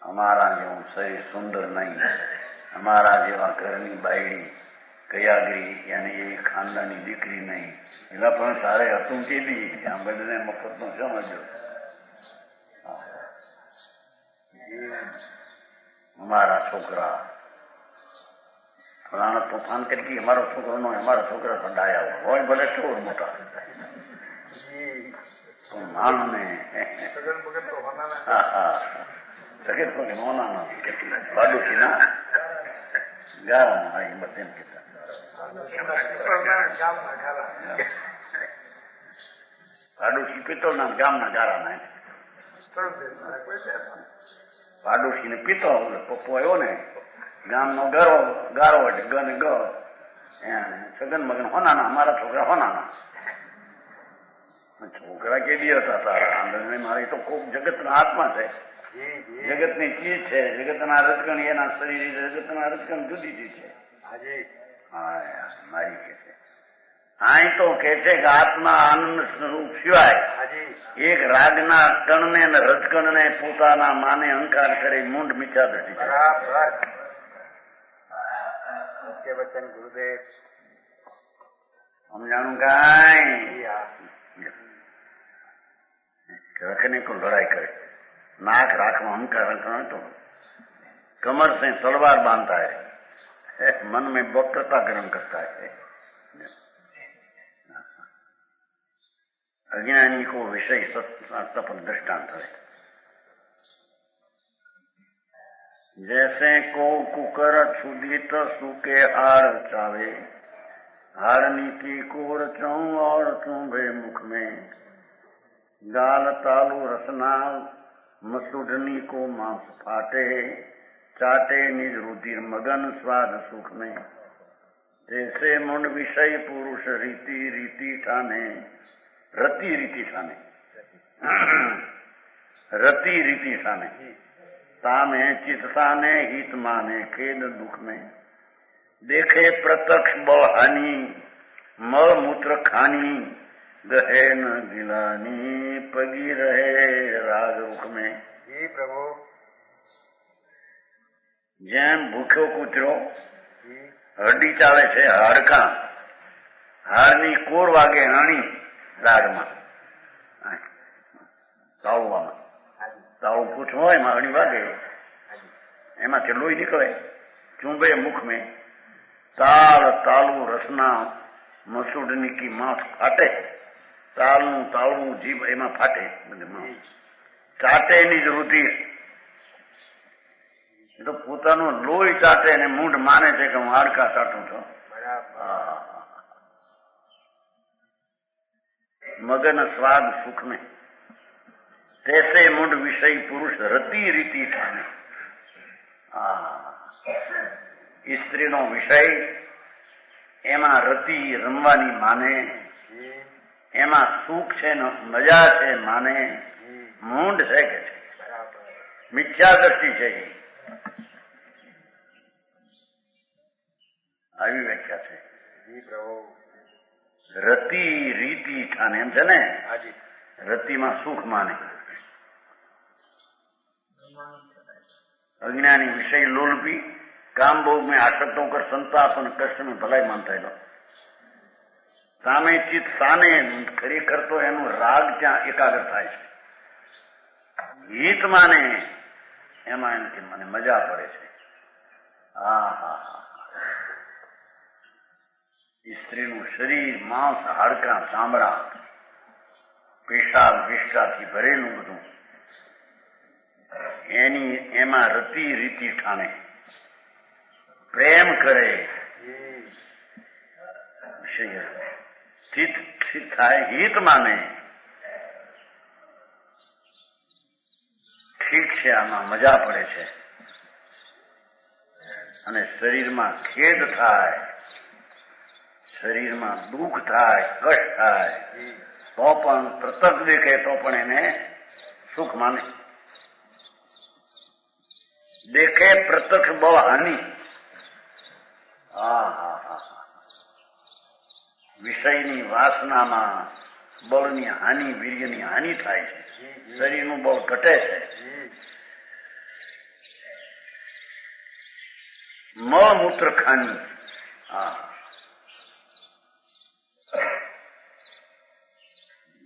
અમારા જેવું શરીર સુંદર નહીં અમારા જેવા ઘરની બાયડી કયાગરી એને એવી ખાનદાની દીકરી નહીં એટલે પણ તારે હતું કે બી આમ બધાને મફત નો સમજો અમારા છોકરા ફલાણા તોફાન કરી અમારો છોકરો નો અમારા છોકરા તો ડાયા હોય ભલે ચોર મોટા માનને સગેર પગે મોના બાડુસી ના ગારામાં હા હિંમત એમ કહેતા બાડુસી પિત્તળના ગામના ગારાના પાડોશી ને પીતો પપ્પો આવ્યો ને ગામનો ગારો એટલે ગ ને ગ સગન મગન હોનાના અમારા છોકરા હોનાના છોકરા કેવી હતા તારા આંદોલન મારી તો કોક જગતના આત્મા છે જગતની ચીજ છે જગતના રજકણ એના શરીર જગતના રજકણ જુદી જુદી છે હા મારી કે છે અહીં તો કે છે કે આત્મા આનંદ સ્વરૂપ સિવાય એક રાગના કણને અને રજકણને પોતાના માને અહંકાર કરે મૂંડ મિથ્યા દ્રષ્ટિ વચન ગુરુદેવ સમજાણું કાંઈ रखने को लड़ाई करे नाक राखवा अहंकार रखना तो कमर से तलवार बांधता है मन में वक्रता ग्रहण करता है अज्ञानी को विषय सत्य दृष्टांत है जैसे को कुकर छुदित सुके हार चावे हार नीति कोर चौ और चुंभे मुख में गाल तालु रसना मसूढ़नी को मांस फाटे चाटे निज रुधिर मगन स्वाद सुख में जैसे मुंड विषय पुरुष रीति रीति ठाने रति रीति ठाने रति रीति ठाने तामे चित ताने हित माने खेद दुख में देखे प्रत्यक्ष बहानी मल मूत्र खानी गहन गिलानी पगी रहे राग रुख में जी प्रभु જેમ ભૂખ્યો કૂતરો હરડી ચાલે છે હાડકા હારની કોર વાગે હાણી રાગમાં તાળવામાં તાળું પૂછવું હોય એમાં હણી વાગે એમાંથી લોહી નીકળે ચુંબે મુખ में તાળ તાલુ રસના મસૂડની કી માંસ ફાટે તાલનું તાળવું જીભ એમાં ફાટે ચાટે ની જ રુધિર તો પોતાનું લોહી ચાટે અને મૂંઢ માને છે કે હું હાડકા ચાટું છું મગન સ્વાદ સુખ में तैसे मुंड विषय पुरुष रति रीति ठाने स्त्रीનો વિષય એમાં રતિ રમવાની માને એમાં સુખ છે ને મજા છે માને મૂંઢ છે કે છે મિથ્યા દ્રષ્ટિ છે આવી વ્યાખ્યા છે રતિ રીતિ ઠાને એમ છે ને રતિમાં સુખ માને अज्ञानी विषय लोलपी काम भोग में आसक्त होकर संताप और कष्ट में भलाई मानता है सामे चित साने खरेखर तो एनु राग क्या एकाग्र थाय छे हित माने एमा एनके मने मजा पड़े छे स्त्रीनु शरीर मांस हाड़का चामड़ा पेशाब विष्टाथी भरेलू बधुं એમાં રતિ રીતિ ઠાણે પ્રેમ કરે ચિત્ત થાય હિત માને. ઠીક છે, આમાં મજા પડે છે. અને શરીરમાં ખેદ થાય, શરીરમાં દુઃખ થાય, કષ્ટ થાય, તો પણ પ્રતક દેખે તો પણ એને સુખ માને. દેખે પ્રત્યક્ષ બહુ હાનિ. વિષયની વાસનામાં બળની હાનિ, વીર્યની હાનિ થાય છે. શરીરનું બળ ઘટે છે. મળમૂત્ર ખાની.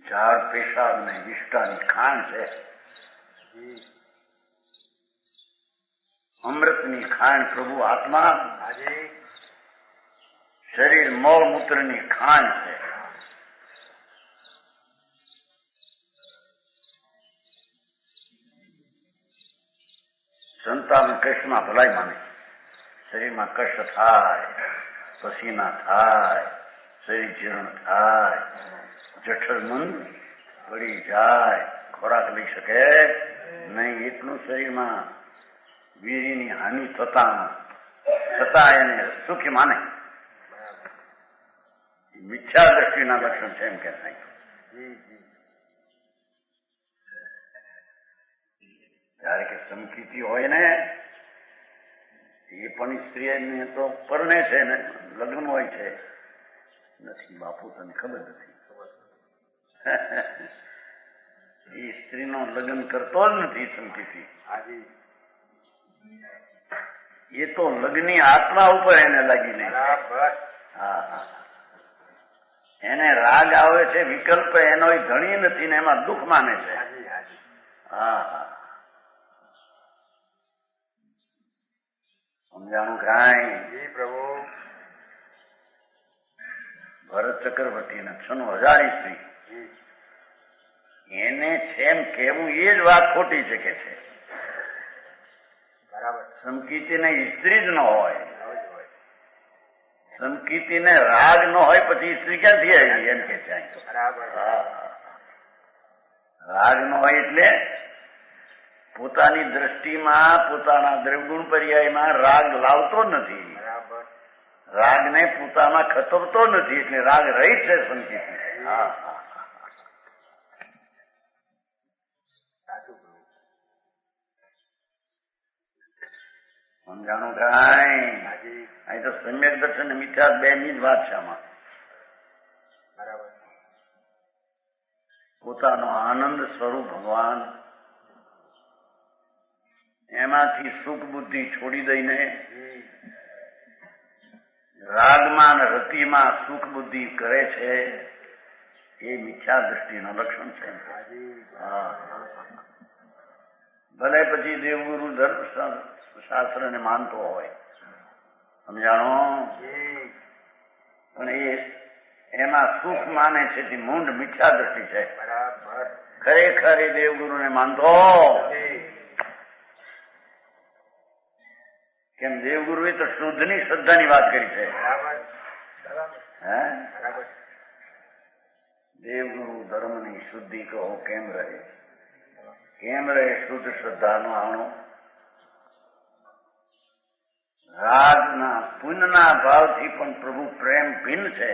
ઝાડ પેશાબ ને વિષ્ટાની ખાણ છે. અમૃતની ખાણ પ્રભુ આત્મા, શરીર મળમૂત્રની ખાણ છે. સંતાન કષ્ટમાં ભલાઈ માને. શરીરમાં કષ્ટ થાય, પસીના થાય, શરીર જીર્ણ થાય, જઠર મન પડી જાય, ખોરાક લઈ શકે નહીં, એટલું શરીરમાં વીર્યની હાનિ થતા એને સુખી માને. મિથ્યા દ્રષ્ટિના લક્ષણ છે એમ કે જયારે કે સમકીતી હોય ને, એ પણ સ્ત્રીને તો પરણે છે ને, લગ્ન હોય છે. નથી બાપુ, તને ખબર નથી. એ સ્ત્રીનો લગ્ન કરતો જ નથી સમકીતી. એ તો લગ્નની આત્મા ઉપર એને લાગીને. એને રાગ આવે છે, વિકલ્પ એનો ધણી નથી ને એમાં દુઃખ માને છે. સમજાણું કાંઈ? પ્રભુ ભરત ચક્રવર્તી ને 96,000 સ્ત્રી, એને છે એમ કેવું એ જ વાત ખોટી છે કે છે. સમકીતીને સ્ત્રી જ ન હોય, સમકીતીને રાગ ન હોય, પછી સ્ત્રી ક્યાંથી આવી એમ કે છે. રાગ ન હોય એટલે પોતાની દ્રષ્ટિમાં, પોતાના દ્રવગુણ પર્યાયમાં રાગ લાવતો નથી, રાગને પોતામાં ખતરતો નથી, એટલે રાગ રહી છે સમકીતી. સમજાણું કાંઈ? અહીં તો સમ્યક દર્શન ને મિથ્યા બે ની જ વાત છે આમાં. પોતાનો આનંદ સ્વરૂપ ભગવાન, એમાંથી સુખ બુદ્ધિ છોડી દઈને રાગમાં અને રતિમાં સુખ બુદ્ધિ કરે છે, એ મિથ્યા દ્રષ્ટિનું લક્ષણ છે. ભલે પછી દેવગુરુ ધર્મ શાસ્ત્ર ને માનતો હોય, સમજાણો, પણ એમાં સુખ માને છે તે મૂંઢ મિથ્યા દ્રષ્ટિ છે. ખરેખર એ દેવગુરુને માનતો. કેમ? દેવગુરુએ તો શુદ્ધની શ્રદ્ધાની વાત કરી છે. દેવગુરુ ધર્મની શુદ્ધિ કહો કેમ રહે? કેમ રહે શુદ્ધ શ્રદ્ધાનો આણો? રાગના પુણ્યના ભાવથી પણ પ્રભુ પ્રેમ ભિન્ન છે.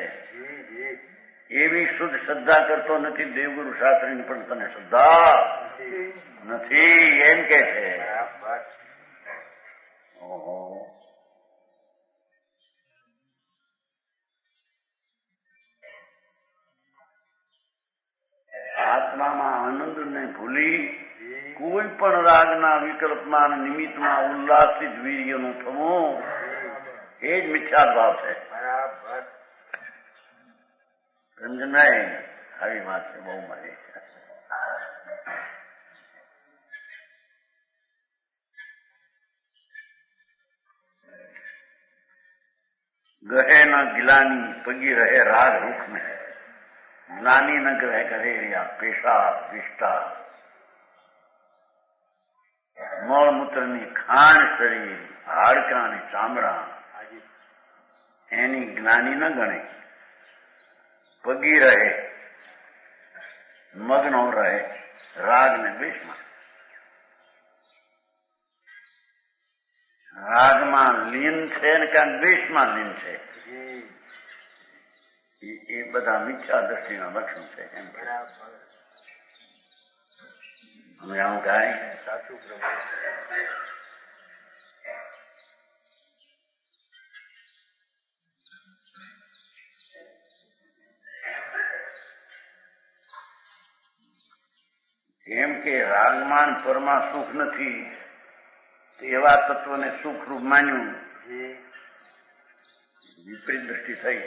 એવી શુદ્ધ શ્રદ્ધા કરતો નથી દેવગુરુ શાસ્ત્રીની, પણ તને શ્રદ્ધા નથી એમ કે છે. આત્મામાં આનંદને ભૂલી કોઈ પણ રાગના વિકલ્પમાં નિમિત્તમાં ઉલ્લાસિત વીર્યનું થવું, એ જ મિથ્યા ભાવ છે. સમજનાય? આવી વાત છે, બહુ મળી. ગહે ન ગિલાની પગી રહે રાગ રૂખ में, ग्लानी न ग्रह करे रिया पेशा विष्टा, મળમૂત્રની ખાણ શરીર, હાડકા અને ચામડા એની જ્ઞાની ન ગણે. પગી રહે, મગ્નો રહે રાગ ને દ્વેષમાં. રાગમાં લીન છે ને ક્યાં દ્વેષમાં લીન છે, એ બધા મિથ્યા દ્રષ્ટિના લક્ષણ છે. એમ અમે આવું કાંઈ સાચું એમ કે રાગમાન પરમાં સુખ નથી, એવા તત્વને સુખરૂપ માન્યું, વિપરીત દ્રષ્ટિ થઈ.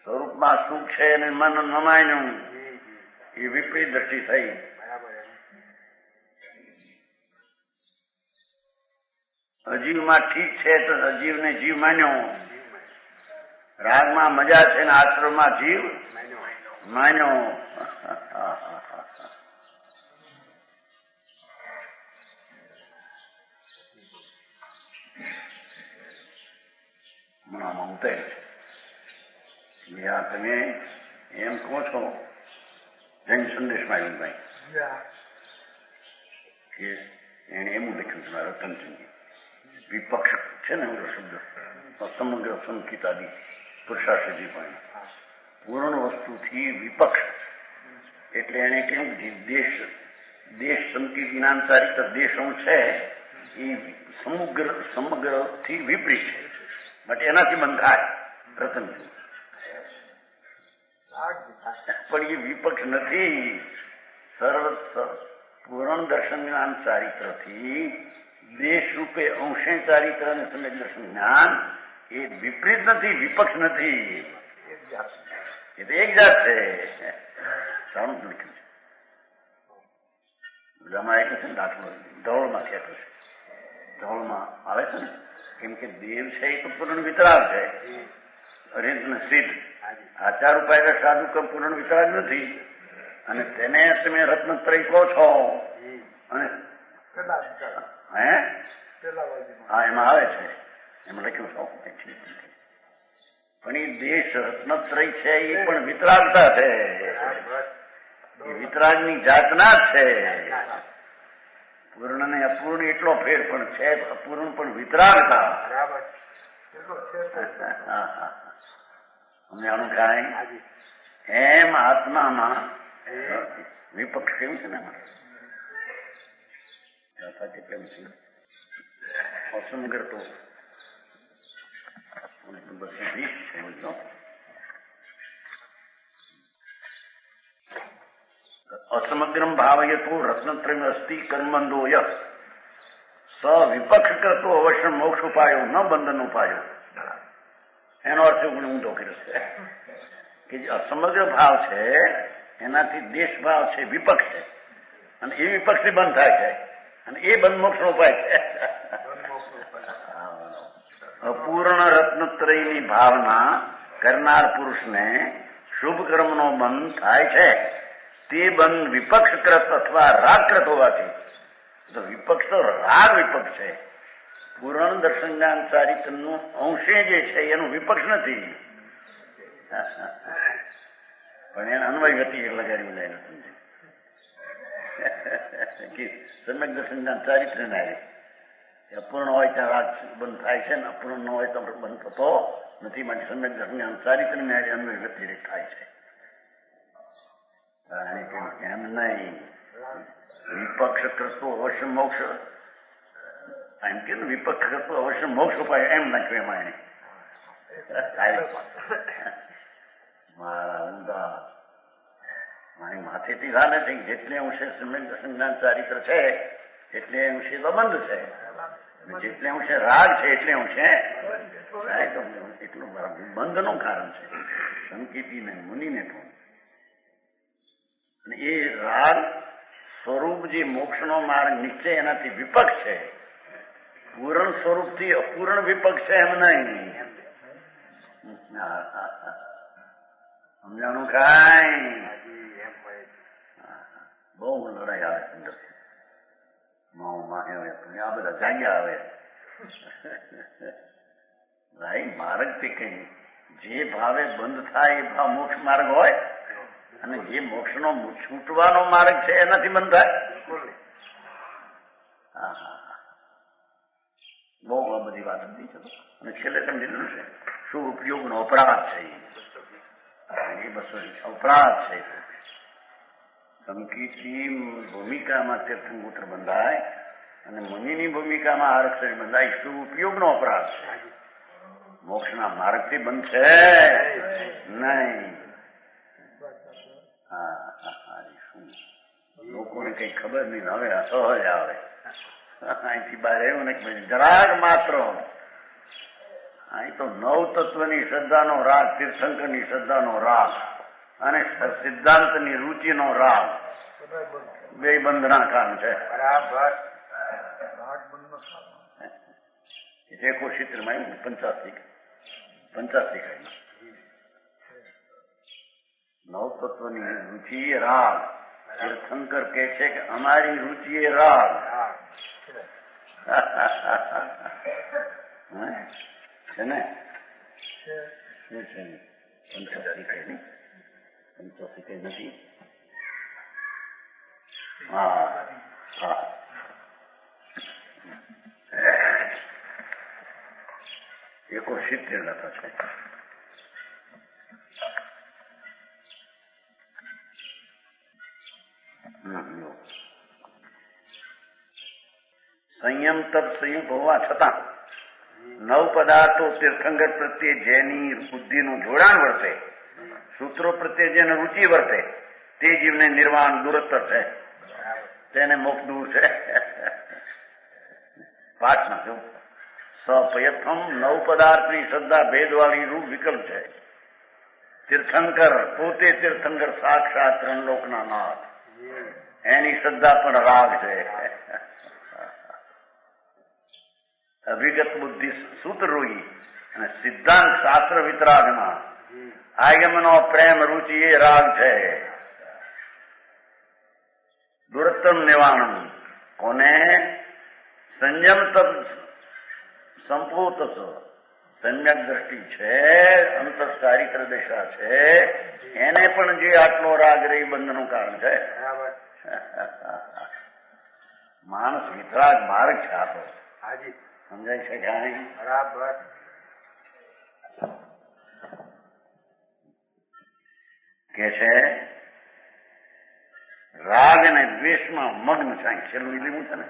સ્વરૂપમાં સુખ છે અને મન ન માન્યું, એ વિપરીત દ્રષ્ટિ થઈ. અજીવમાં ઠીક છે તો અજીવને જીવ માન્યો, રાગમાં મજા છે ને આશ્રમમાં જીવ માન્યો. હમણાં ઉતરે છે. તમે એમ કહો છો, જૈન સંદેશમાં આવ્યું ભાઈ કે એને એમ લખ્યું છે રતનચંદી, વિપક્ષ છે ને એનો શબ્દ સમગ્ર સંકિતાદી પુરુષાર્થજી પણ પૂર્ણ વસ્તુથી વિપક્ષ એટલે એને કેમ દેશ દેશ સંકિત જ્ઞાન ચારિત્ર દેશો છે એ સમગ્ર થી વિપરીત છે, માટે એનાથી બંધ થાય રતનચંદ. પણ એ વિપક્ષ નથી. સર્વ પૂર્ણ દર્શન જ્ઞાન ચારિત્રથી દેશ રૂપે અંશે ચારિત્ર અને સમ્યક દર્શન જ્ઞાન એ વિપરીત નથી, વિપક્ષ નથી. એ તો એક જાત છે. સારું લખ્યું છે. બધામાં એક છે ને દાખલો ધવળમાં કહેતો છે. ધવળમાં આવે છે ને કેમ કે દેવ છે એ તો પૂર્ણ વિતરાગ છે, અરિંદ ને સિદ્ધ. આ 4 ઉપાય સાધુ કે પૂર્ણ વિતરાગ નથી, અને તેને તમે રત્નત્રય કહો છો. અને હા એમાં આવે છે, એમાં લખ્યું છે. પણ એ દેશ રત્નત્રય છે એ પણ વિતરાગતા છે, એ વિતરાગની જાતના જ છે. પૂર્ણ ને અપૂર્ણ એટલો ફેર પણ છે, અપૂર્ણ પણ વિતરાગતા. અમને આનું કાંઈ એમ આત્મામાં વિપક્ષ કેવું છે ને કેમ છે અસમગ્ર તો બસ 20 છે. અસમગ્રમ ભાવયતો રત્નત્રય અસ્તિ કર્મબંધો યસ સ વિપક્ષ કરતો અવશ્ય મોક્ષ ઉપાયો ન બંધન ઉપાયો. એનો અર્થ ઊંધો કર્યો છે કે જે અસમગ્ર ભાવ છે એનાથી દેશ ભાવ છે વિપક્ષ છે, અને એ વિપક્ષથી બંધ થાય છે, અને એ બંધ મોક્ષનો ઉપાય છે. અપૂર્ણ રત્નત્રયની ભાવના કરનાર પુરુષને શુભ કર્મનો બંધ થાય છે. તે બંધ વિપક્ષકૃત અથવા રાગકૃત હોવાથી, તો વિપક્ષ તો રાગ વિપક્ષ છે. પૂર્ણ દર્શન જ્ઞાન ચારિત્રનું અંશે જે છે એનું વિપક્ષ નથી, પણ એને અન્વય ગતિ લગાડી જાય નથી કે સમ્યક દર્શન જ્ઞાન ચારિત્ર ના અપૂર્ણ હોય ત્યાં રાગ બંધ થાય છે ને અપૂર્ણ ન હોય તો બંધ થતો નથી. માટે સમ્યક દર્શન જ્ઞાન ચારિત્ર ને અન્વય ગતિ થાય છે. એમ નહીં વિપક્ષ કરતો અવશ્ય મોક્ષ, એમ કે વિપક્ષ કરતો અવશ્ય મોક્ષ ઉપાય એમ નાખ્યું એમાં એને મારા ઊંધા મારી માથેથી ચાલે છે. જેટલે અંશે સમ્યક દર્શન જ્ઞાન ચારિત્ર છે એટલે અંશે તો બંધ છે, જેટલે અંશે રાગ છે એટલે અંશે એટલું બંધનું કારણ છે સંકેતીને મુનિને પણ. અને એ રાગ સ્વરૂપ જે મોક્ષનો માર્ગ નિશ્ચય એનાથી વિપક્ષ છે. પૂર્ણ સ્વરૂપથી અપૂર્ણ વિપક્ષ છે એમ નહીં. સમજાણું કાંઈ બહુ લડાઈ આવે અંદર. આ બધા જાગ્યા આવે ભાઈ. માર્ગ તે કઈ જે ભાવે બંધ થાય એ ભાવ મોક્ષ માર્ગ હોય, અને જે મોક્ષનો છૂટવાનો માર્ગ છે એનાથી બંધ થાય. બહુ આ બધી વાત હતી. અને છેલ્લે સમજી લીધું છે શું ઉપયોગનો અપરાધ છે એ 200 અપરાધ છે. સંકીર્તી ભૂમિકામાં તીર્થંકર બંધાય અને મુનિની ભૂમિકામાં આરક્ષણ બંધાય. શું ઉપયોગનો અપરાધ છે. મોક્ષના માર્ગથી બંધ છે નહીં. શું લોકોને કઈ ખબર નહીં. હવે સહજ આવે અહીંથી બહાર એવું ને જરાક માત્ર અહીં તો નવ તત્વની શ્રદ્ધાનો રાગ, તીર્થંકરની શ્રદ્ધાનો રાગ અને સિદ્ધાંતની રુચિનો રાગ બે બંધના કામ છે. બરાબર. 71 માં 85 નવ તત્વની રુચિ રાગ. તીર્થંકર કે છે કે અમારી રુચિ એ રાગ છે ને. શું છે 85 કઈ નહીં, 85 કઈ નથી. હા હા 71 લખો છે. સંયમ તપ સંયુક્ત હોવા છતાં નવ પદાર્થો તીર્થંકર પ્રત્યે જેની બુદ્ધિનું જોડાણ વર્તે, સૂત્રો પ્રત્યે જેને રુચિ વર્તે તે જીવને નિર્વાણ દૂરત્વ છે, તેને મોક્ષ દૂર છે. પાઠમાં જો સપયથમ નવ પદાર્થની શ્રદ્ધા ભેદવાળી રૂપ વિકલ્પ છે. તીર્થંકર પોતે તીર્થંકર સાક્ષાત ત્રણલોકના નાથ, એની શ્રદ્ધા પણ રાગ છે. અભિગત બુદ્ધિ સૂત્રરૂહી અને સિદ્ધાંત શાસ્ત્ર વિતરાગમાં આગમનો પ્રેમ રુચિ એ રાગ છે. દુરત્તમ નિવારણ કોને? સંયમ તપ સંપૂત સમ્યક દ્રષ્ટિ છે, અંતસ્કારી પ્રદેશા છે, એને પણ જે આટલો રાગ રહી બંધનું કારણ છે. માણસ વિતરાગ માર્ગ છે આ તો. સમજાય છે ક્યાં? બરાબર. કે છે રાગ અને દ્વેષમાં મગ્ન છે. છેલ્લું લીધું છે ને.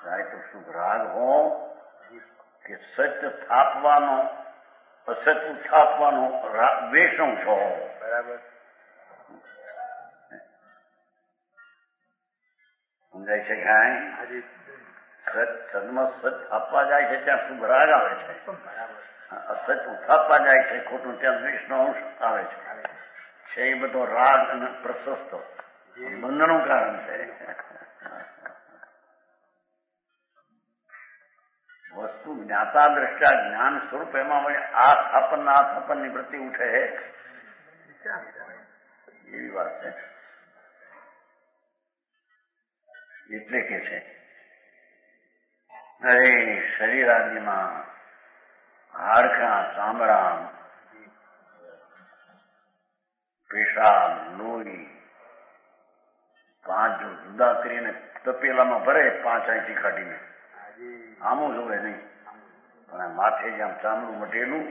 ચાહે તો શું રાગ હો કે સત્ય સ્થાપવાનો અસત્ય સ્થાપવાનો દ્વેષમ છો. બરાબર. સમજાય છે ક્યાં? સદમાં સત આપવા જાય છે ત્યાં શુભ રાગ આવે છે, અસત ઉથાપવા જાય છે ખોટું ત્યાં દ્વેષનો અંશ આવે છે. એ બધો રાગ અને પ્રશસ્ત બંધનનું કારણ છે. વસ્તુ જ્ઞાતા દ્રષ્ટા જ્ઞાન સ્વરૂપ એમાં આ સ્થાપનની વૃત્તિ ઉઠે એવી વાત છે. એટલે કે છે અરે શરીર આદિમાં હાડકા, ચામડા, પેશાબ, લોહી 5 જો જુદા કરીને તપેલામાં ભરે 5 અહીંથી કાઢીને આમું જોવે નહીં, પણ માથે જ્યાં ચામડું મટેલું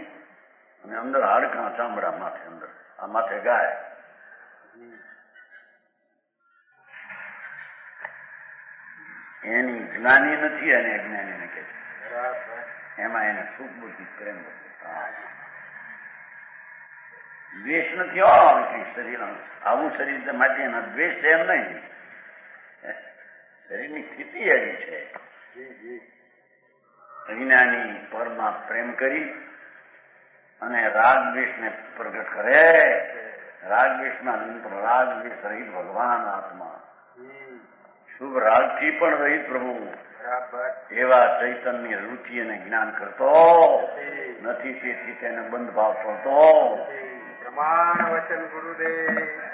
અને અંદર હાડકા ચામડા માથે અંદર આ માથે ગાય. એની જ્ઞાની નથી અને અજ્ઞાની કે છે. એમાં એને સુખ બુદ્ધિ પ્રેમ દ્વેષ નથી હોય કઈ શરીર. આવું શરીર માટે એના દ્વેષ છે એમ નહીં. શરીરની સ્થિતિ એવી છે. અજ્ઞાની પરમાં પ્રેમ કરી અને રાગ દ્વેષને પ્રગટ કરે. રાગ દ્વેષમાં રાગ દ્વેષ રહિત ભગવાન આત્મા, શુભ રાગથી પણ રહિત પ્રભુ એવા ચૈતન્ય રુચિ અને જ્ઞાન કરતો નથી. તેથી તેને બંધ ભાવ પડતો. પ્રમાણ વચન ગુરુદેવ.